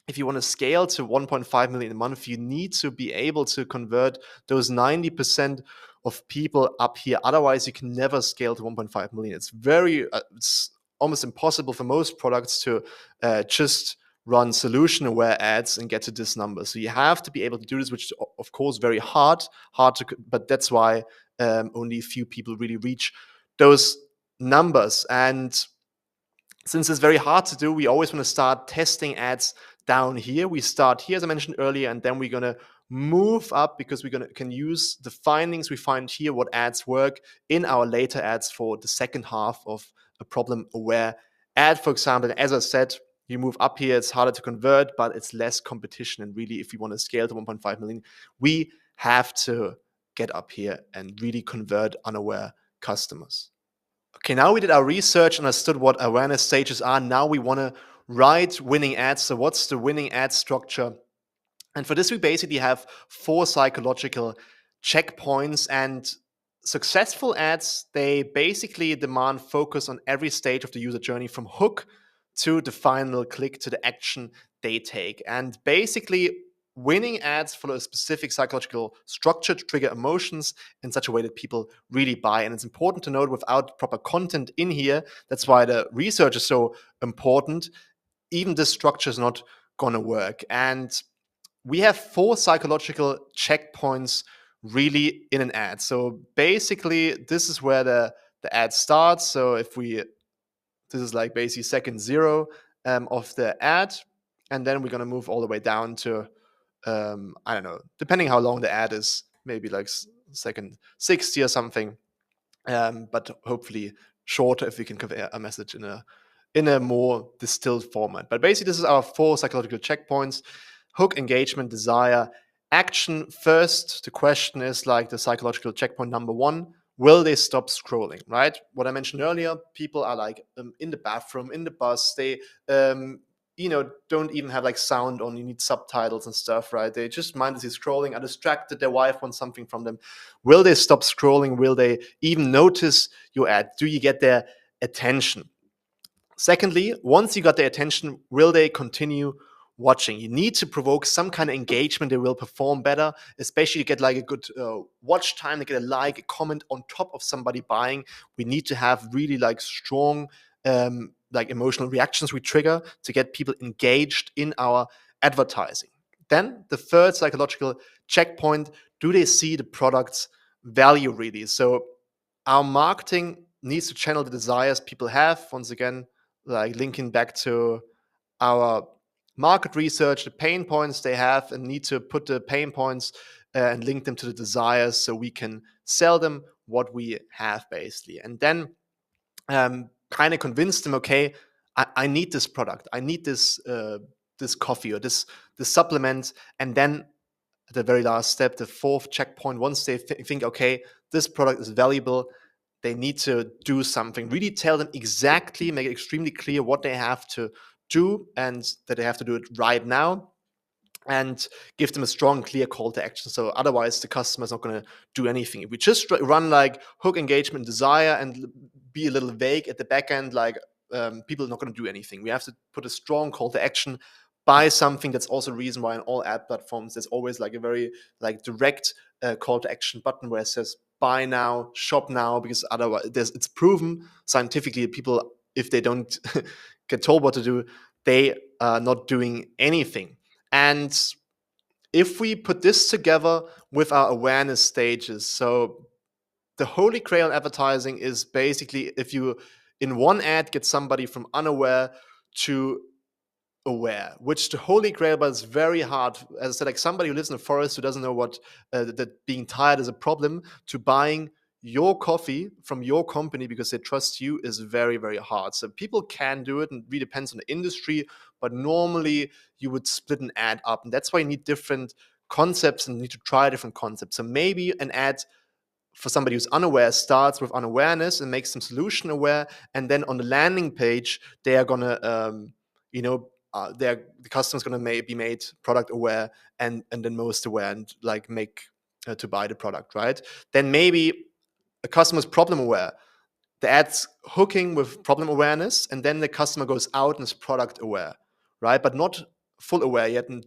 if you want to scale to 1.5 million a month, you need to be able to convert those 90% of people up here. Otherwise, you can never scale to 1.5 million. It's almost impossible for most products to just run solution aware ads and get to this number. So you have to be able to do this, which is of course very hard to, but that's why only a few people really reach those numbers. And since it's very hard to do, we always want to start testing ads down here. We start here, as I mentioned earlier, and then we're going to move up, because we're can use the findings we find here, what ads work, in our later ads for the second half of a problem-aware ad, for example. As I said, you move up here, it's harder to convert, but it's less competition. And really, if you want to scale to 1.5 million, we have to get up here and really convert unaware customers. Okay, now we did our research and understood what awareness stages are. Now we want to write winning ads. So what's the winning ad structure And for this, we basically have 4 psychological checkpoints. And successful ads, they basically demand focus on every stage of the user journey, from hook to the final click to the action they take. And basically, winning ads follow a specific psychological structure to trigger emotions in such a way that people really buy. And it's important to note, without proper content in here, that's why the research is so important, even this structure is not going to work. And we have 4 psychological checkpoints really in an ad. So basically, this is where the ad starts. So this is like basically second 0 of the ad, and then we're going to move all the way down to, I don't know, depending how long the ad is, maybe like second 60 or something, but hopefully shorter if we can convey a message in a more distilled format. But basically, this is our 4 psychological checkpoints: hook, engagement, desire, action. First, the question is like the psychological checkpoint number 1: will they stop scrolling, right? What I mentioned earlier, people are like in the bathroom, in the bus, they don't even have like sound on, you need subtitles and stuff, right? They just mindlessly scrolling, are distracted, their wife wants something from them. Will they stop scrolling? Will they even notice your ad? Do you get their attention? Secondly, once you got their attention, will they continue watching? You need to provoke some kind of engagement. They will perform better, especially to get like a good watch time, to get a like, a comment on top of somebody buying. We need to have really like strong like emotional reactions we trigger to get people engaged in our advertising. Then the third psychological checkpoint: do they see the product's value really? So our marketing needs to channel the desires people have. Once again, like linking back to our market research, the pain points they have, and need to put the pain points and link them to the desires so we can sell them what we have, basically. And then kind of convince them, okay, I need this product, I need this coffee or this supplement. And then the very last step, the 4th checkpoint, once they think, okay, this product is valuable, they need to do something. Really tell them exactly, make it extremely clear what they have to do, and that they have to do it right now, and give them a strong, clear call to action. So otherwise, the customer is not going to do anything. If we just run like hook, engagement, desire, and be a little vague at the back end, like people are not going to do anything. We have to put a strong call to action. Buy something. That's also a reason why on all ad platforms there's always like a very like direct call to action button where it says buy now, shop now, because otherwise it's proven scientifically that people, if they don't get told what to do, they are not doing anything. And if we put this together with our awareness stages, so the holy grail in advertising is basically if you in one ad get somebody from unaware to aware, which the holy grail, but it's very hard. As I said, like somebody who lives in a forest who doesn't know what that being tired is a problem, to buying your coffee from your company because they trust you, is very, very hard. So people can do it, and it really depends on the industry, but normally you would split an ad up, and that's why you need different concepts and need to try different concepts. So maybe an ad for somebody who's unaware starts with unawareness and makes them solution aware, and then on the landing page they are gonna the customer's going to be made product aware, and then most aware, and like make to buy the product, right? Then maybe a customer's problem aware, the ad's hooking with problem awareness, and then the customer goes out and is product aware, right? But not full aware yet, and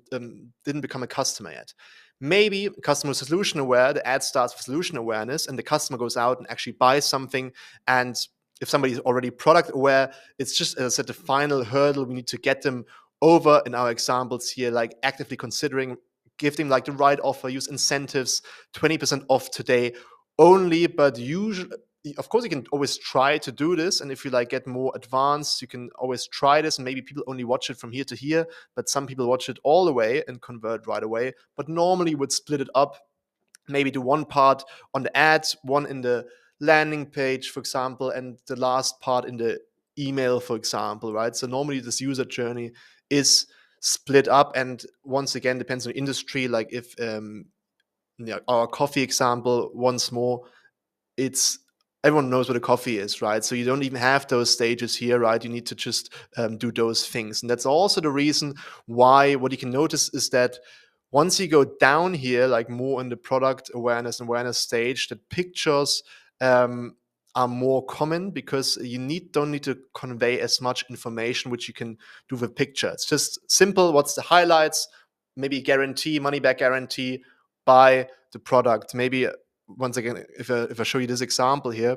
didn't become a customer yet. Maybe customer solution aware, the ad starts with solution awareness, and the customer goes out and actually buys something. And if somebody's already product aware, it's just, as I said, the final hurdle we need to get them over in our examples here, like actively considering, give them like the right offer, use incentives, 20% off today only. But usually, of course, you can always try to do this, and if you like get more advanced, you can always try this, and maybe people only watch it from here to here, but some people watch it all the way and convert right away. But normally would split it up, maybe do one part on the ads, one in the landing page, for example, and the last part in the email, for example, right? So normally this user journey is split up, and once again depends on the industry. Like if our coffee example, once more, it's everyone knows what a coffee is, right? So you don't even have those stages here, right? You need to just do those things. And that's also the reason why what you can notice is that Once you go down here, like more in the product awareness stage, that pictures are more common because you don't need to convey as much information, which you can do with picture. It's just simple. What's the highlights? Maybe guarantee, money back guarantee, buy the product. Maybe once again, if I show you this example here,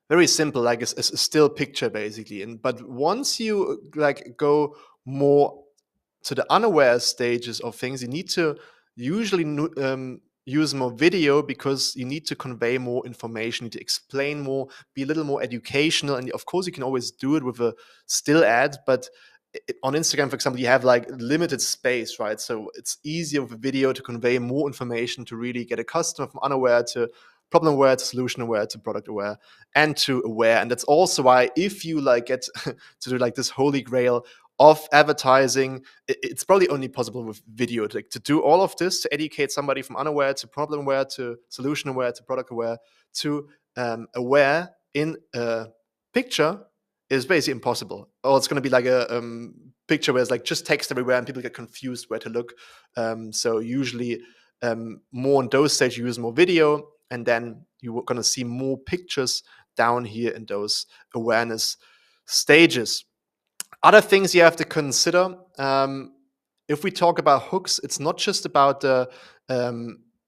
very simple, like a still picture basically. But once you like go more to the unaware stages of things, you need to usually use more video because you need to convey more information, you need to explain more, be a little more educational. And of course, you can always do it with a still ad, but on Instagram, for example, you have like limited space, right? So it's easier with a video to convey more information, to really get a customer from unaware to problem aware to solution aware to product aware and to aware. And that's also why if you like get to do like this holy grail of advertising, it's probably only possible with video to do all of this, to educate somebody from unaware to problem aware to solution aware to product aware to aware in a picture is basically impossible. Or it's going to be like a picture where it's like just text everywhere and people get confused where to look. So usually more on those stages, you use more video, and then you're going to see more pictures down here in those awareness stages. Other things you have to consider, if we talk about hooks, it's not just about the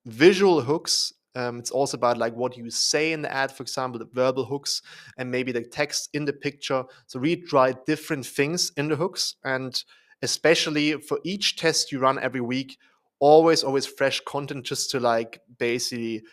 visual hooks. It's also about like what you say in the ad, for example, the verbal hooks and maybe the text in the picture. So really try different things in the hooks. And especially for each test you run every week, always fresh content just to like basically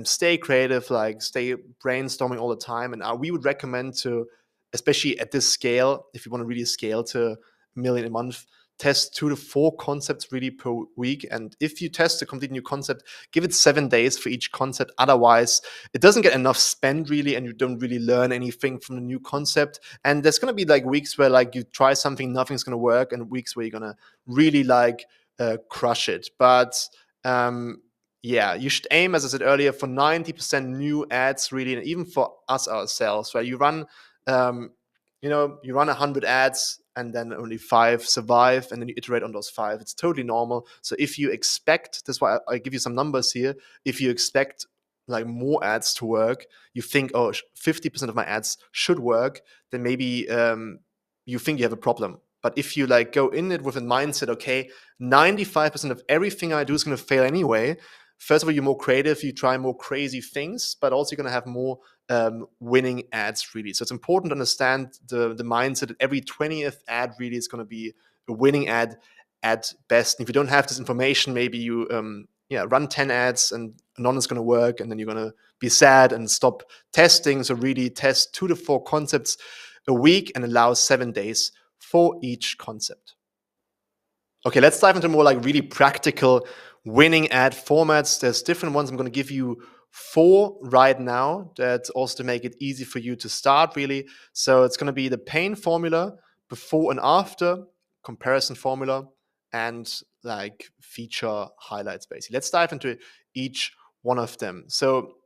stay creative, like stay brainstorming all the time. And we would recommend to, especially at this scale, if you want to really scale to 1 million a month, test 2 to 4 concepts really per week. And if you test a complete new concept, give it 7 days for each concept. Otherwise, it doesn't get enough spend really, and you don't really learn anything from the new concept. And there's going to be like weeks where like you try something, nothing's going to work, and weeks where you're going to really like crush it. But yeah, you should aim, as I said earlier, for 90% new ads really, and even for us ourselves, right? You run you run 100 ads and then only 5 survive, and then you iterate on those 5. It's totally normal. So if you expect, that's why I give you some numbers here. If you expect like more ads to work, you think, oh, 50% of my ads should work, then maybe you think you have a problem. But if you like go in it with a mindset, okay, 95% of everything I do is going to fail anyway. First of all, you're more creative, you try more crazy things, but also you're going to have more winning ads really. So it's important to understand the mindset that every 20th ad really is going to be a winning ad at best. And if you don't have this information, maybe you run 10 ads and none is going to work, and then you're going to be sad and stop testing. So really test 2 to 4 concepts a week and allow 7 days for each concept. Okay, let's dive into more like really practical winning ad formats. There's different ones. I'm going to give you 4 right now, that also to make it easy for you to start really. So it's going to be the pain formula, before and after, comparison formula, and like feature highlights basically. Let's dive into each one of them. So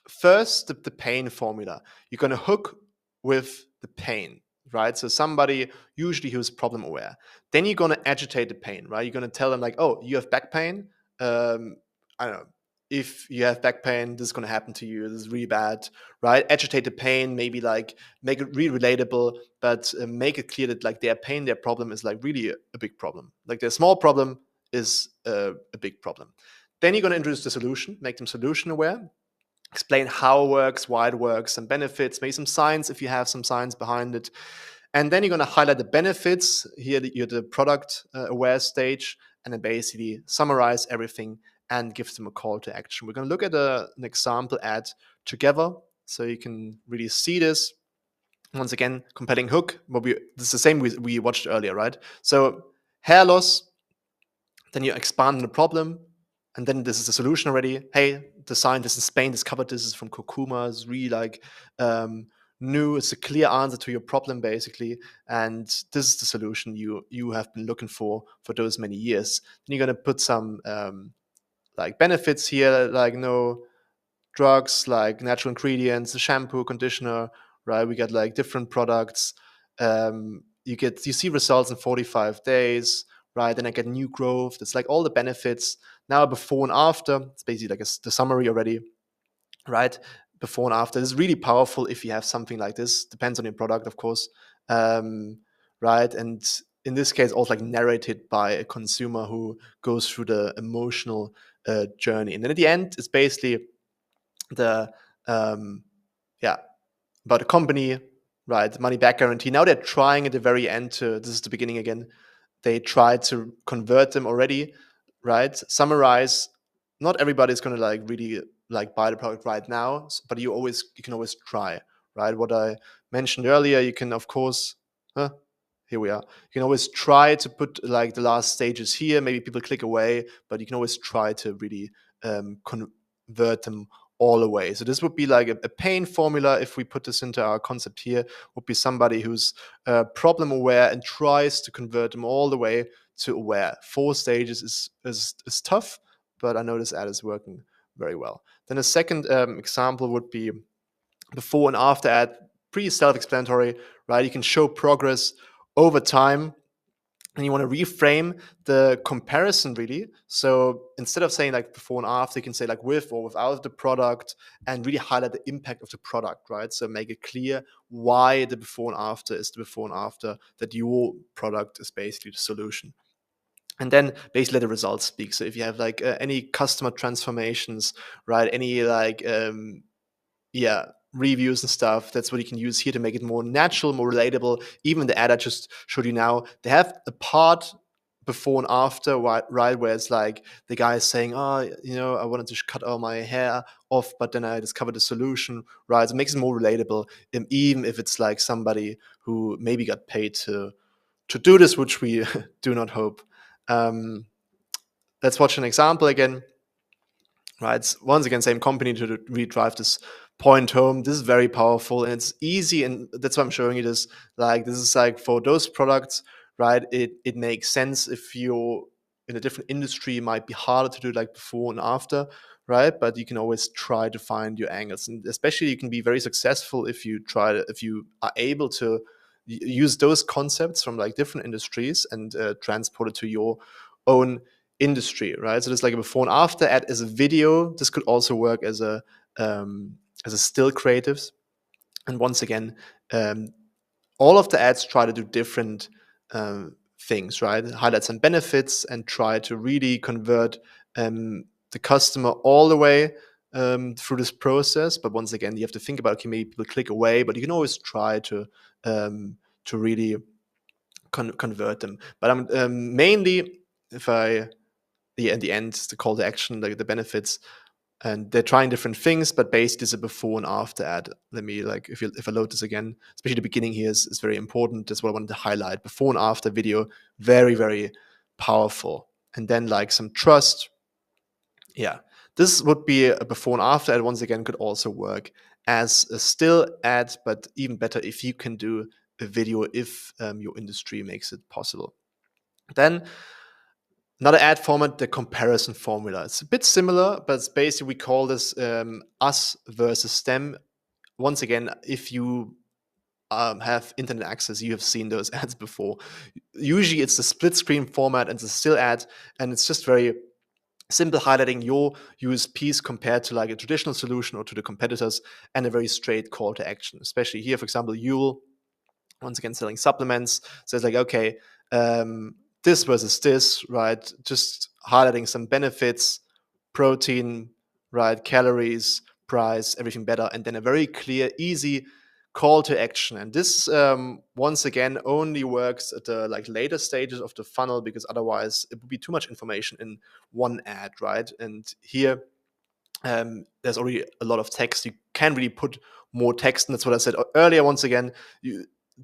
first, the pain formula. You're going to hook with the pain, right? So somebody usually who's problem aware. Then you're going to agitate the pain, right? You're going to tell them like, oh, you have back pain. I don't know. If you have back pain, this is going to happen to you. This is really bad, right? Agitate the pain, maybe like make it really relatable, but make it clear that like their pain, their problem is like really a big problem. Like their small problem is a big problem. Then you're going to introduce the solution, make them solution aware. Explain how it works, why it works, some benefits, maybe some science if you have some science behind it. And then you're going to highlight the benefits. Here you're the product aware stage, and then basically summarize everything and give them a call to action. We're going to look at an example ad together so you can really see this. Once again, compelling hook. This is the same we watched earlier, right? So hair loss, then you expand on the problem, and then this is the solution already. Hey, the scientists in Spain discovered this is from curcuma. It's really like new. It's a clear answer to your problem, basically. And this is the solution you have been looking for those many years. Then you're going to put some like benefits here, like no drugs, like natural ingredients, the shampoo, conditioner, right? We got like different products. You see results in 45 days. right? Then I get new growth. It's like all the benefits. Now before and after, it's basically like the summary already, right? Before and after. This is really powerful if you have something like this. Depends on your product, of course, right? And in this case, also like narrated by a consumer who goes through the emotional journey. And then at the end, it's basically the yeah, about a company, right? Money back guarantee. Now they're trying at the very end to, this is the beginning again, they try to convert them already, right? Summarize. Not everybody's going to like really like buy the product right now, but you can always try, right? What I mentioned earlier, you can of course, here we are. You can always try to put like the last stages here. Maybe people click away, but you can always try to really convert them all the way. So this would be like a pain formula. If we put this into our concept here, would be somebody who's problem aware and tries to convert them all the way to aware. 4 stages is tough, but I know this ad is working very well. Then a second example would be before and after ad. Pretty self-explanatory, right? You can show progress over time, and you want to reframe the comparison really. So instead of saying like before and after, you can say like with or without the product, and really highlight the impact of the product, right? So make it clear why the before and after is the before and after, that your product is basically the solution. And then basically let the results speak. So if you have like any customer transformations, right? Any like reviews and stuff, that's what you can use here to make it more natural, more relatable. Even the ad I just showed you now, they have a part before and after, right, where it's like the guy is saying, oh, I wanted to cut all my hair off, but then I discovered a solution, right? So it makes it more relatable, even if it's like somebody who maybe got paid to do this, which we do not hope. Let's watch an example again. Right, it's once again same company to really drive this point home. This is very powerful and it's easy, and that's why I'm showing you this. Like this is like for those products, right? It makes sense. If you're in a different industry, it might be harder to do like before and after, right? But you can always try to find your angles, and especially you can be very successful if you are able to use those concepts from like different industries and transport it to your own industry, right? So there's like a before and after ad as a video. This could also work as a still creatives. And once again, all of the ads try to do different things, right? Highlight some benefits and try to really convert the customer all the way through this process. But once again, you have to think about, okay, maybe people click away, but you can always try to really convert them. But I'm mainly, if I in the end, the call to action, like the benefits, and they're trying different things, but basically it's a before and after ad. Let me like, if I load this again, especially the beginning here is very important. That's what I wanted to highlight. Before and after video, very, very powerful. And then like some trust. Yeah, this would be a before and after ad. Once again, could also work as a still ad, but even better if you can do a video, if your industry makes it possible. Then another ad format, the comparison formula. It's a bit similar, but it's basically, we call this us versus them. Once again, if you have internet access, you have seen those ads before. Usually it's the split screen format and it's a still ad, and it's just very simple, highlighting your USPs compared to like a traditional solution or to the competitors, and a very straight call to action. Especially here, for example, Yule, once again selling supplements. So it's like, okay, this versus this, right? Just highlighting some benefits, protein, right? Calories, price, everything better. And then a very clear, easy call to action. And this, once again, only works at the like later stages of the funnel, because otherwise it would be too much information in one ad, right? And here, there's already a lot of text. You can really put more text. And that's what I said earlier. Once again,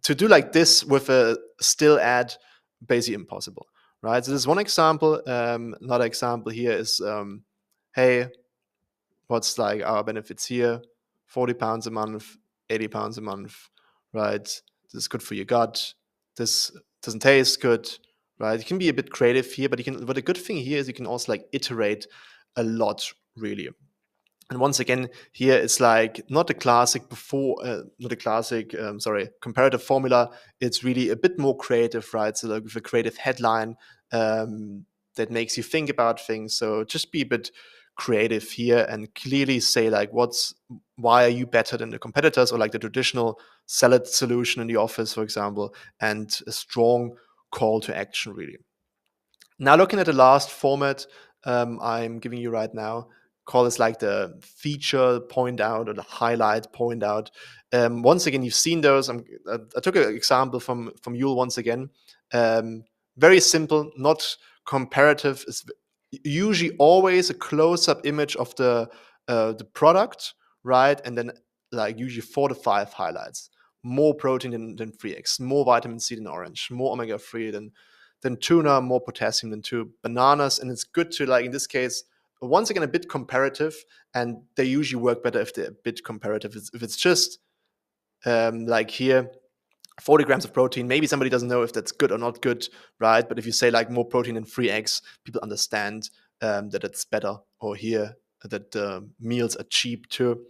to do like this with a still ad, basically impossible, right? So this is one example. Another example here is, hey, what's like our benefits here? 40 pounds a month, 80 pounds a month, right? This is good for your gut. This doesn't taste good, right? You can be a bit creative here, but the good thing here is you can also like iterate a lot, really. And once again, here it's like not the classic comparative formula. It's really a bit more creative, right? So like with a creative headline, that makes you think about things. So just be a bit creative here and clearly say like why are you better than the competitors, or like the traditional salad solution in the office, for example, and a strong call to action really. Now looking at the last format I'm giving you right now, call this like the feature point out or the highlight point out. Once again, you've seen those. I took an example from Yule once again. Very simple, not comparative. It's usually always a close-up image of the product, right? And then like usually 4 to 5 highlights. More protein than free eggs, more vitamin C than orange, more omega-3 than tuna, more potassium than two bananas. And it's good to, like in this case, once again, a bit comparative, and they usually work better if they're a bit comparative. If it's just like here, 40 grams of protein, maybe somebody doesn't know if that's good or not good, right? But if you say like more protein than free eggs, people understand that it's better, or here that meals are cheap too.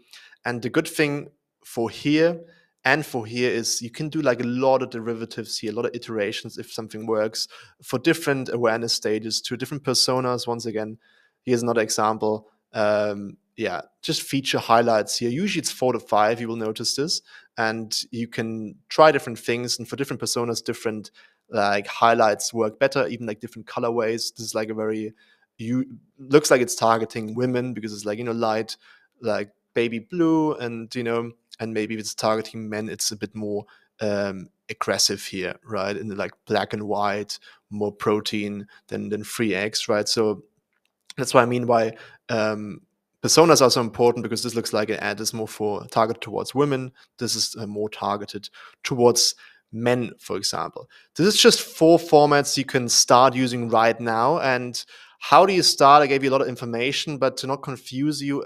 And the good thing for here and for here is you can do like a lot of derivatives here, a lot of iterations if something works for different awareness stages to different personas. Once again, here's another example. Yeah, just feature highlights here. Usually it's 4 to 5, you will notice this. And you can try different things, and for different personas, different like highlights work better, even like different colorways. This is like a very, looks like it's targeting women because it's like, light, like baby blue, and and maybe if it's targeting men, it's a bit more aggressive here, right? In the like black and white, more protein than free eggs, right? So that's what I mean by personas are so important, because this looks like an ad is more for targeted towards women. This is more targeted towards men, for example. This is just 4 formats you can start using right now. And how do you start? I gave you a lot of information, but to not confuse you,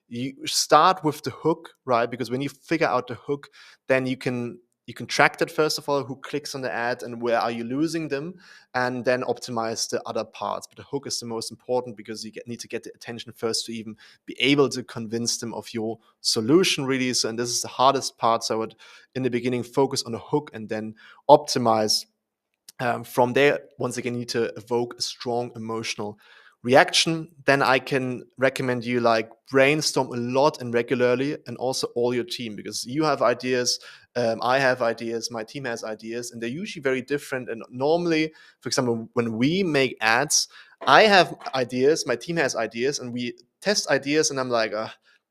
you start with the hook, right? Because when you figure out the hook, then you can track that, first of all, who clicks on the ad and where are you losing them, and then optimize the other parts. But the hook is the most important, because you need to get the attention first to even be able to convince them of your solution, really. So, and this is the hardest part. So I would, in the beginning, focus on the hook and then optimize. From there, once again, you need to evoke a strong emotional reaction. Then I can recommend you like brainstorm a lot and regularly, and also all your team, because you have ideas, I have ideas, my team has ideas, and they're usually very different. And normally, for example, when we make ads, I have ideas, my team has ideas, and we test ideas, and I'm like,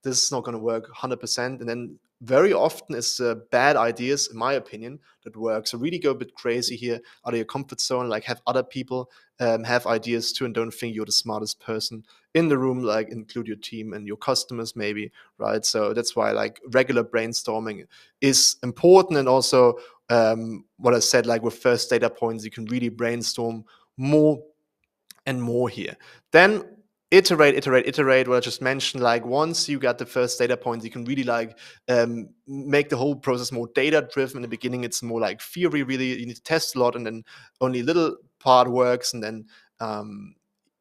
this is not going to work 100%. And then very often it's bad ideas, in my opinion, that work. So really go a bit crazy here, out of your comfort zone, like have other people have ideas too, and don't think you're the smartest person in the room, like include your team and your customers maybe, right? So that's why like regular brainstorming is important. And also what I said, like with first data points, you can really brainstorm more and more here. Then iterate what I just mentioned. Like once you got the first data points, you can really like make the whole process more data driven. In the beginning, it's more like theory, really. You need to test a lot, and then only a little part works, and then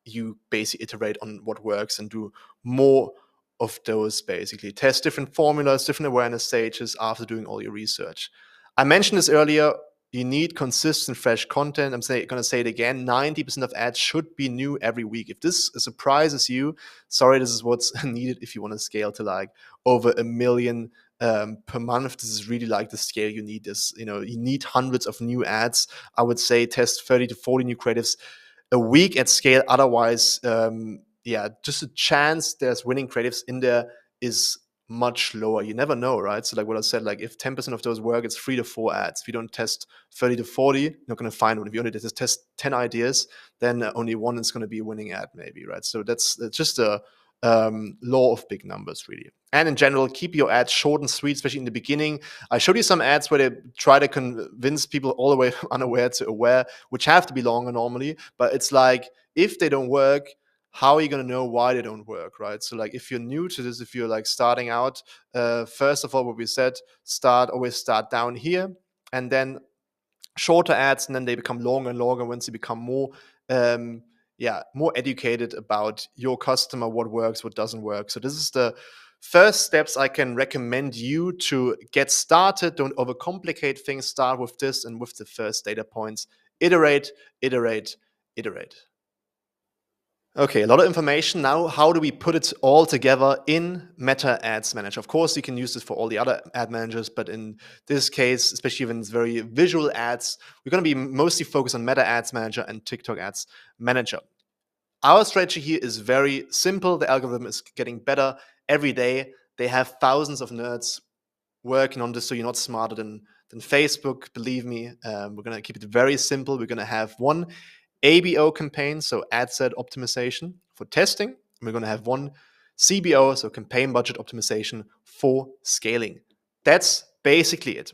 you basically iterate on what works and do more of those. Basically test different formulas, different awareness stages after doing all your research. I mentioned this earlier. You need consistent, fresh content. I'm going to say it again. 90% of ads should be new every week. If this surprises you, sorry, this is what's needed if you want to scale to like over 1 million per month. This is really like the scale you need. You need hundreds of new ads. I would say test 30 to 40 new creatives a week at scale. Otherwise, just a chance there's winning creatives in there is much lower. You never know, right? So like what I said, like if 10% of those work, it's 3 to 4 ads. If you don't test 30 to 40, you're not going to find one. If you only test 10 ideas, then only one is going to be a winning ad maybe, right? So that's just a law of big numbers, really. And in general, keep your ads short and sweet, especially in the beginning. I showed you some ads where they try to convince people all the way from unaware to aware, which have to be longer normally. But it's like, if they don't work, how are you going to know why they don't work, right? So like if you're new to this, if you're like starting out, first of all, what we said, always start down here, and then shorter ads, and then they become longer and longer once you become more more educated about your customer, what works, what doesn't work. So this is the first steps I can recommend you to get started. Don't overcomplicate things. Start with this and with the first data points. Iterate, iterate, iterate. Okay, a lot of information. Now, how do we put it all together in Meta Ads Manager? Of course, you can use this for all the other ad managers, but in this case, especially when it's very visual ads, we're going to be mostly focused on Meta Ads Manager and TikTok Ads Manager. Our strategy here is very simple. The algorithm is getting better every day. They have thousands of nerds working on this, so you're not smarter than Facebook. Believe me, we're going to keep it very simple. We're going to have one ABO campaign, so ad set optimization for testing. We're going to have one CBO, so campaign budget optimization for scaling. That's basically it.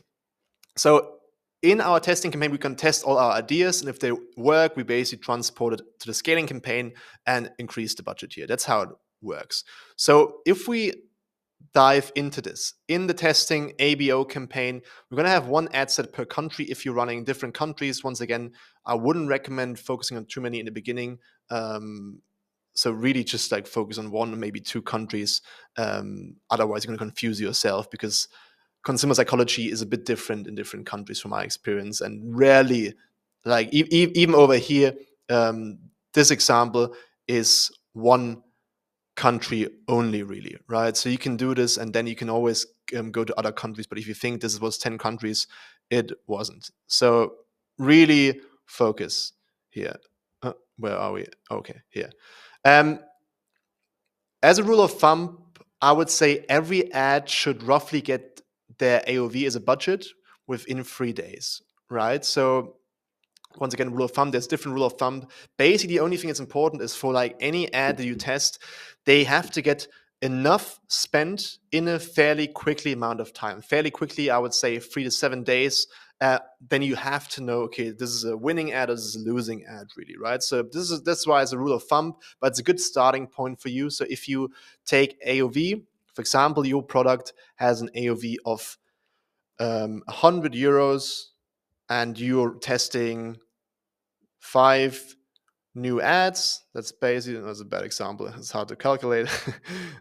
So in our testing campaign, we can test all our ideas, and if they work, we basically transport it to the scaling campaign and increase the budget here. That's how it works. So if we dive into this. In the testing ABO campaign, we're going to have one ad set per country if you're running different countries. Once again, I wouldn't recommend focusing on too many in the beginning. So really just like focus on one or maybe two countries. Otherwise, you're going to confuse yourself because consumer psychology is a bit different in different countries from my experience. And rarely, like even over here, this example is one country only, really, right? So you can do this and then you can always go to other countries, but if you think this was 10 countries, it wasn't. So really focus here. Where are we? Okay, here. As a rule of thumb, I would say every ad should roughly get their AOV as a budget within 3 days, right? So once again, rule of thumb, there's different rule of thumb. Basically, the only thing that's important is for like any ad that you test, they have to get enough spent in a fairly quickly amount of time. Fairly quickly, I would say 3 to 7 days. Then you have to know, okay, this is a winning ad or this is a losing ad, really, right? So that's why it's a rule of thumb, but it's a good starting point for you. So if you take AOV, for example, your product has an AOV of 100 euros, and you're testing 5 new ads. That's basically, that's a bad example. It's hard to calculate.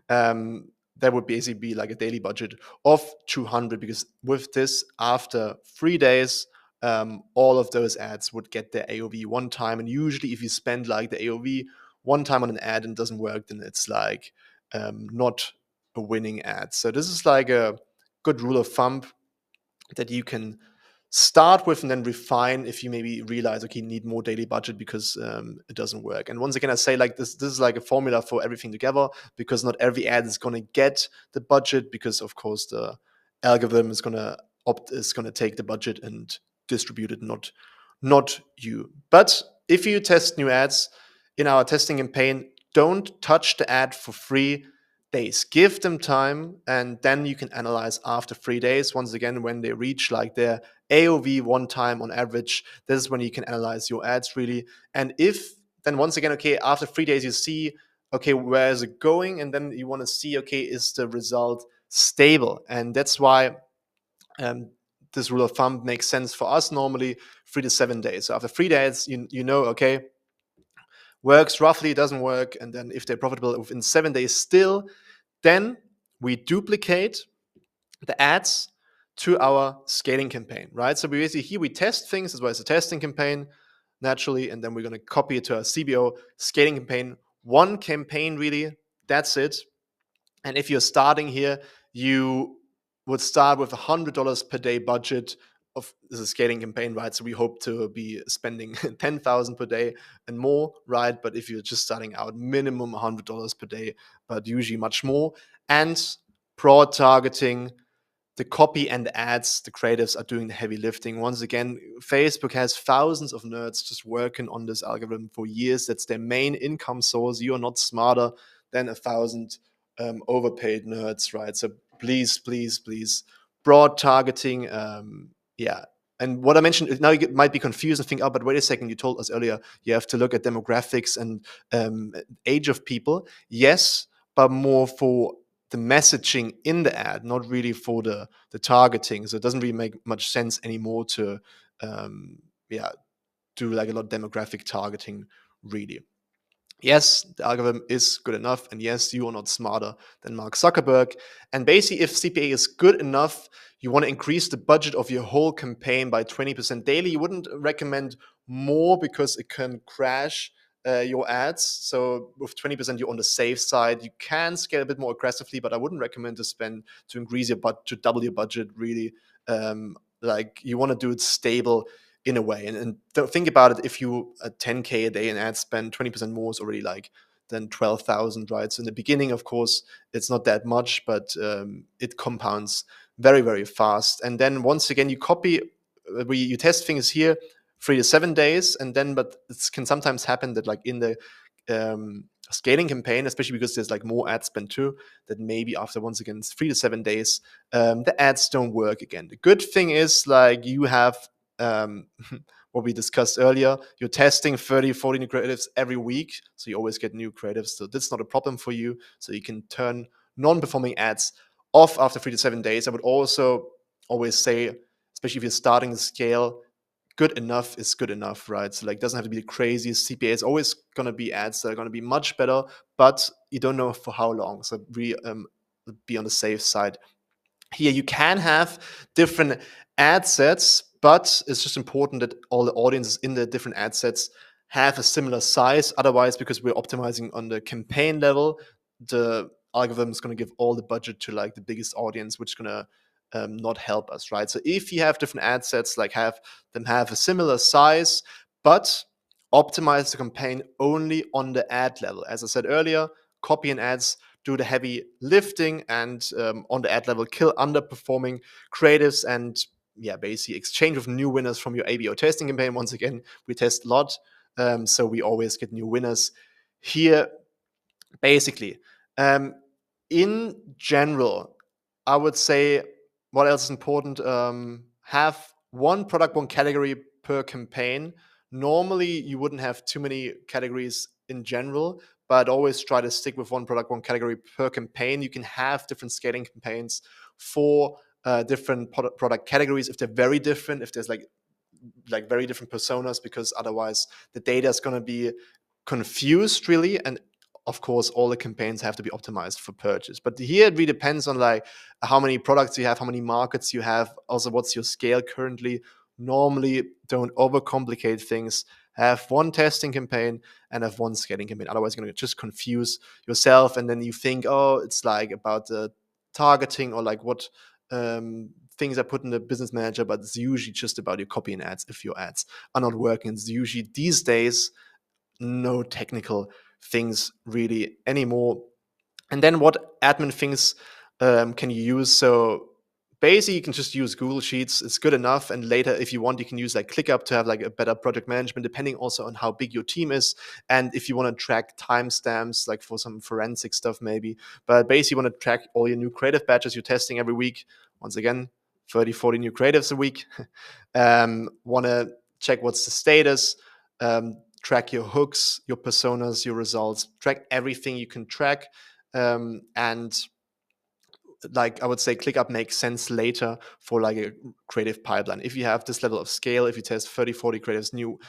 That would basically be like a daily budget of 200, because with this, after 3 days, all of those ads would get their AOV one time. And usually if you spend like the AOV one time on an ad and it doesn't work, then it's like not a winning ad. So this is like a good rule of thumb that you can start with and then refine if you maybe realize, okay, you need more daily budget because it doesn't work. And once again, I say like this is like a formula for everything together, because not every ad is going to get the budget, because of course the algorithm is going to take the budget and distribute it, not you. But if you test new ads in our testing campaign, don't touch the ad for 3 days. Give them time, and then you can analyze after 3 days. Once again, when they reach like their AOV one time on average, this is when you can analyze your ads, really. And if then once again, okay, after 3 days you see, okay, where is it going? And then you want to see, okay, is the result stable? And that's why this rule of thumb makes sense for us normally 3 to 7 days. So after 3 days, you know, okay, works roughly, doesn't work. And then if they're profitable within 7 days still, then we duplicate the ads to our scaling campaign, right? So we basically here we test things as well as a testing campaign naturally, and then we're going to copy it to our CBO scaling campaign. One campaign, really, that's it. And if you're starting here, you would start with $100 per day budget of this is a scaling campaign, right? So we hope to be spending 10,000 per day and more, right? But if you're just starting out, minimum $100 per day, but usually much more. And broad targeting, the copy and the ads, the creatives are doing the heavy lifting. Once again, Facebook has thousands of nerds just working on this algorithm for years. That's their main income source. You are not smarter than 1,000 overpaid nerds, right? So please, broad targeting. Yeah. And what I mentioned, now you might be confused and think, oh, but wait a second, you told us earlier you have to look at demographics and age of people. Yes, but more for the messaging in the ad, not really for the targeting. So it doesn't really make much sense anymore to do like a lot of demographic targeting, really. Yes, the algorithm is good enough, and yes, you are not smarter than Mark Zuckerberg. And basically, if CPA is good enough, you want to increase the budget of your whole campaign by 20% daily. You wouldn't recommend more because it can crash your ads. So with 20%, you're on the safe side. You can scale a bit more aggressively, but I wouldn't recommend to increase your budget, to double your budget really. Like you want to do it stable in a way. And don't think about it. If you 10K a day in ad spend, 20% more is already like then 12,000, right? So in the beginning, of course, it's not that much, but it compounds very, very fast. And then once again, you copy, you test things here 3 to 7 days, and then, but it can sometimes happen that like in the scaling campaign, especially because there's like more ad spend too, that maybe after once again 3 to 7 days, the ads don't work again. The good thing is like you have what we discussed earlier, you're testing 30, 40 new creatives every week. So you always get new creatives. So that's not a problem for you. So you can turn non-performing ads off after 3 to 7 days. I would also always say, especially if you're starting to scale, good enough is good enough, right? So like it doesn't have to be the craziest CPA. It's always going to be ads that are going to be much better, but you don't know for how long. So be on the safe side. Here you can have different ad sets, but it's just important that all the audiences in the different ad sets have a similar size. Otherwise, because we're optimizing on the campaign level, the algorithm is going to give all the budget to like the biggest audience, which is going to not help us, right? So if you have different ad sets, like have a similar size, but optimize the campaign only on the ad level. As I said earlier, copy and ads do the heavy lifting, and on the ad level, kill underperforming creatives, and yeah, basically exchange with new winners from your ABO testing campaign. Once again, we test a lot, so we always get new winners here. Basically, in general, I would say what else is important? Have one product, one category per campaign. Normally, you wouldn't have too many categories in general, but always try to stick with one product, one category per campaign. You can have different scaling campaigns for different product categories if they're very different, if there's like very different personas, because otherwise the data is going to be confused really. And of course, all the campaigns have to be optimized for purchase. But here it really depends on like how many products you have, how many markets you have, also what's your scale currently. Normally, don't overcomplicate things. Have one testing campaign and have one scaling campaign. Otherwise, you're going to just confuse yourself, and then you think, oh, it's like about the targeting or like what things I put in the business manager, but it's usually just about your copy and ads. If your ads are not working, it's usually these days no technical things really anymore. And then what admin things can you use? So basically, you can just use Google Sheets. It's good enough. And later, if you want, you can use like ClickUp to have like a better project management, depending also on how big your team is. And if you want to track timestamps, like for some forensic stuff, maybe. But basically, you want to track all your new creative batches you're testing every week. Once again, 30, 40 new creatives a week. Want to check what's the status. Track your hooks, your personas, your results, track everything you can track. And like I would say, ClickUp makes sense later for like a creative pipeline. If you have this level of scale, if you test 30, 40 creatives new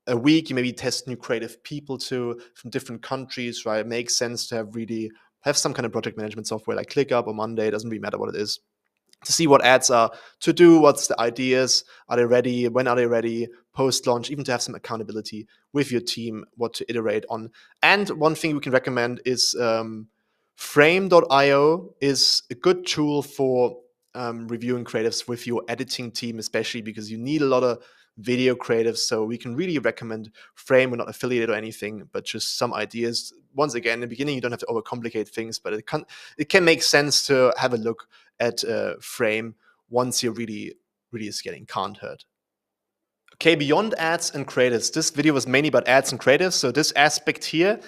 a week, you maybe test new creative people too from different countries, right? It makes sense to have some kind of project management software like ClickUp or Monday. It doesn't really matter what it is, to see what ads are to do, what's the ideas, are they ready, when are they ready, post-launch, even to have some accountability with your team, what to iterate on. And one thing we can recommend is Frame.io is a good tool for reviewing creatives with your editing team, especially because you need a lot of video creatives. So we can really recommend Frame. We're not affiliated or anything, but just some ideas. Once again, in the beginning, you don't have to overcomplicate things, but it can make sense to have a look at Frame once you're really scaling. Can't hurt. Okay, beyond ads and creatives, this video was mainly about ads and creatives, so this aspect here.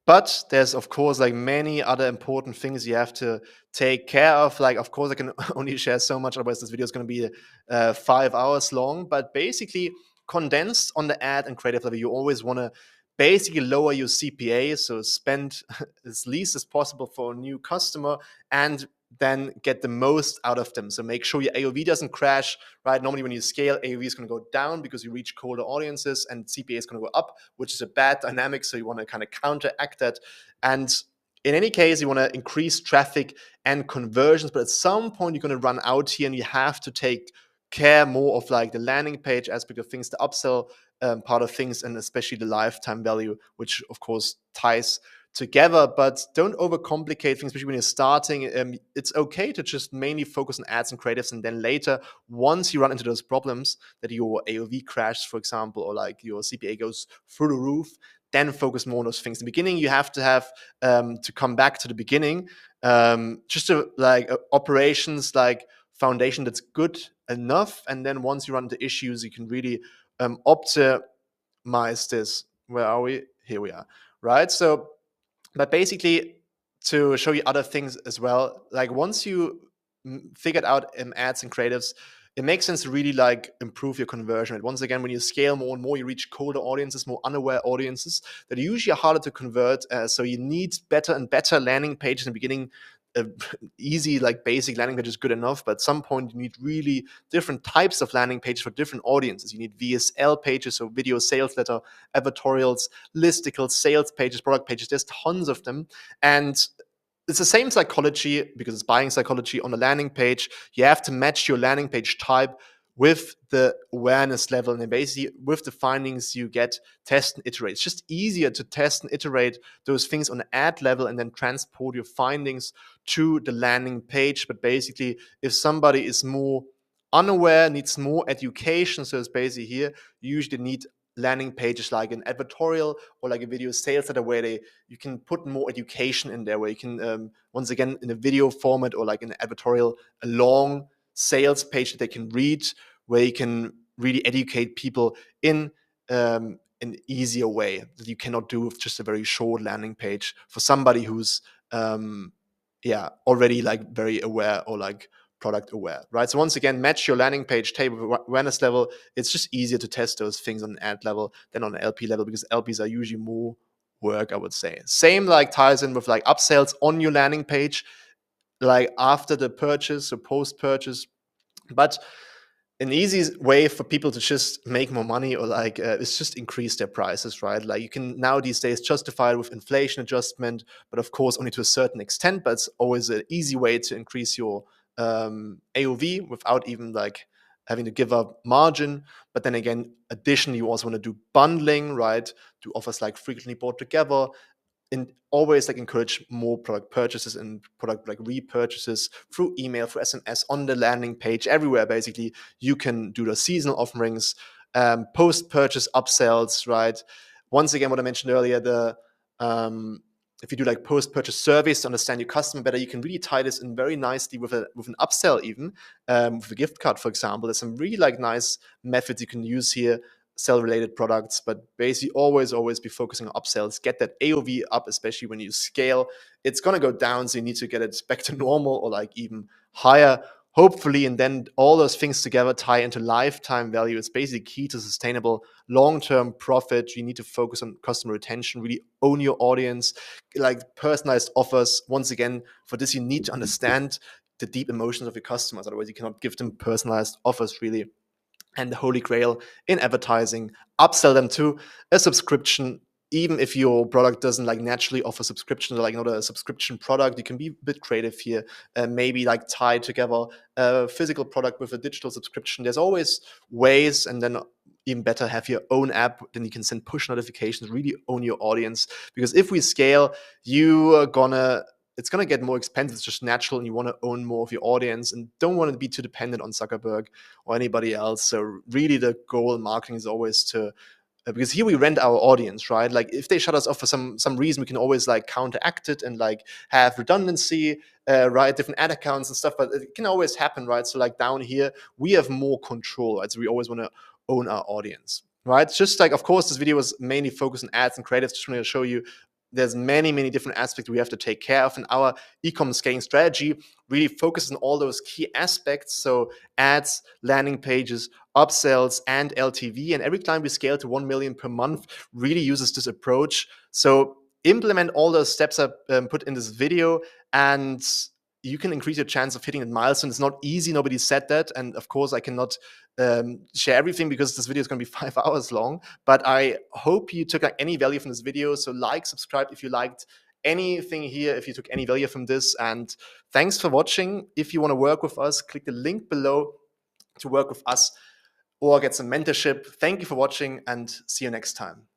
But there's, of course, like many other important things you have to take care of. Like, of course, I can only share so much, otherwise this video is going to be 5 hours long. But basically, condensed on the ad and creative level, you always want to basically lower your CPA, so spend as least as possible for a new customer, and then get the most out of them. So make sure your AOV doesn't crash, right? Normally when you scale, AOV is going to go down because you reach colder audiences, and CPA is going to go up, which is a bad dynamic. So you want to kind of counteract that. And In any case, you want to increase traffic and conversions, but at some point you're going to run out here and you have to take care more of like the landing page aspect of things, the upsell part of things, and especially the lifetime value, which of course ties together. But don't overcomplicate things, especially when you're starting. It's okay to just mainly focus on ads and creatives, and then later, once you run into those problems that your AOV crashes, for example, or like your CPA goes through the roof, then focus more on those things. In the beginning, you have to have to come back to the beginning, just to like operations like foundation that's good enough, and then once you run into issues, you can really optimize this. Where are we? Here we are, right? So, but basically, to show you other things as well, like once you figured out ads and creatives, it makes sense to really like improve your conversion rate. Once again, when you scale more and more, you reach colder audiences, more unaware audiences that are usually harder to convert. So you need better and better landing pages in the beginning. Easy, like basic landing page is good enough, but at some point you need really different types of landing pages for different audiences. You need VSL pages, so video sales letter, advertorials, listicles, sales pages, product pages. There's tons of them. And it's the same psychology because it's buying psychology on the landing page. You have to match your landing page type with the awareness level, and then basically with the findings you get, test and iterate. It's just easier to test and iterate those things on the ad level and then transport your findings to the landing page. But basically, if somebody is more unaware, needs more education, so it's basically here, you usually need landing pages like an advertorial or like a video sales letter where you can put more education in there, where you can once again in a video format or like an advertorial, a long sales page that they can read, where you can really educate people in an easier way that you cannot do with just a very short landing page for somebody who's already like very aware or like product aware, right? So once again, match your landing page table awareness level. It's just easier to test those things on an ad level than on an LP level, because LPs are usually more work, I would say. Same like ties in with like upsells on your landing page, like after the purchase or post purchase. But an easy way for people to just make more money or like is just increase their prices, right? Like you can now these days justify it with inflation adjustment, but of course only to a certain extent. But it's always an easy way to increase your AOV without even like having to give up margin. But then again, additionally, you also want to do bundling, right? Do offers like frequently bought together, and always like encourage more product purchases and product like repurchases through email, through SMS, on the landing page, everywhere. Basically, you can do the seasonal offerings, post-purchase upsells, right? Once again, what I mentioned earlier, the if you do like post-purchase surveys to understand your customer better, you can really tie this in very nicely with an upsell, even with a gift card, for example. There's some really like nice methods you can use here, sell related products, but basically always be focusing on upsells. Get that AOV up, especially when you scale. It's going to go down, so you need to get it back to normal or like even higher, hopefully. And then all those things together tie into lifetime value. It's basically key to sustainable long-term profit. You need to focus on customer retention, really own your audience, like personalized offers. Once again, for this, you need to understand the deep emotions of your customers. Otherwise, you cannot give them personalized offers, really. And the holy grail in advertising, upsell them to a subscription. Even if your product doesn't like naturally offer subscription, or like not a subscription product, you can be a bit creative here, maybe like tie together a physical product with a digital subscription. There's always ways. And then even better, have your own app, then you can send push notifications, really own your audience. Because if we scale, it's gonna get more expensive. It's just natural, and you want to own more of your audience and don't want to be too dependent on Zuckerberg or anybody else. So really, the goal in marketing is always to because here we rent our audience, right? Like if they shut us off for some reason, we can always like counteract it and like have redundancy, right? Different ad accounts and stuff, but it can always happen, right? So like down here, we have more control, right? So we always want to own our audience, right? Just like, of course, this video was mainly focused on ads and creatives. Just want to show you there's many different aspects we have to take care of, and our e-com scaling strategy really focuses on all those key aspects. So ads, landing pages, upsells, and LTV. And every client we scale to 1 million per month really uses this approach. So implement all those steps I put in this video, and you can increase your chance of hitting that milestone. It's not easy. Nobody said that. And of course, I cannot share everything because this video is going to be 5 hours long. But I hope you took like any value from this video. So like, subscribe if you liked anything here if you took any value from this. And thanks for watching. If you want to work with us, click the link below to work with us or get some mentorship. Thank you for watching and see you next time.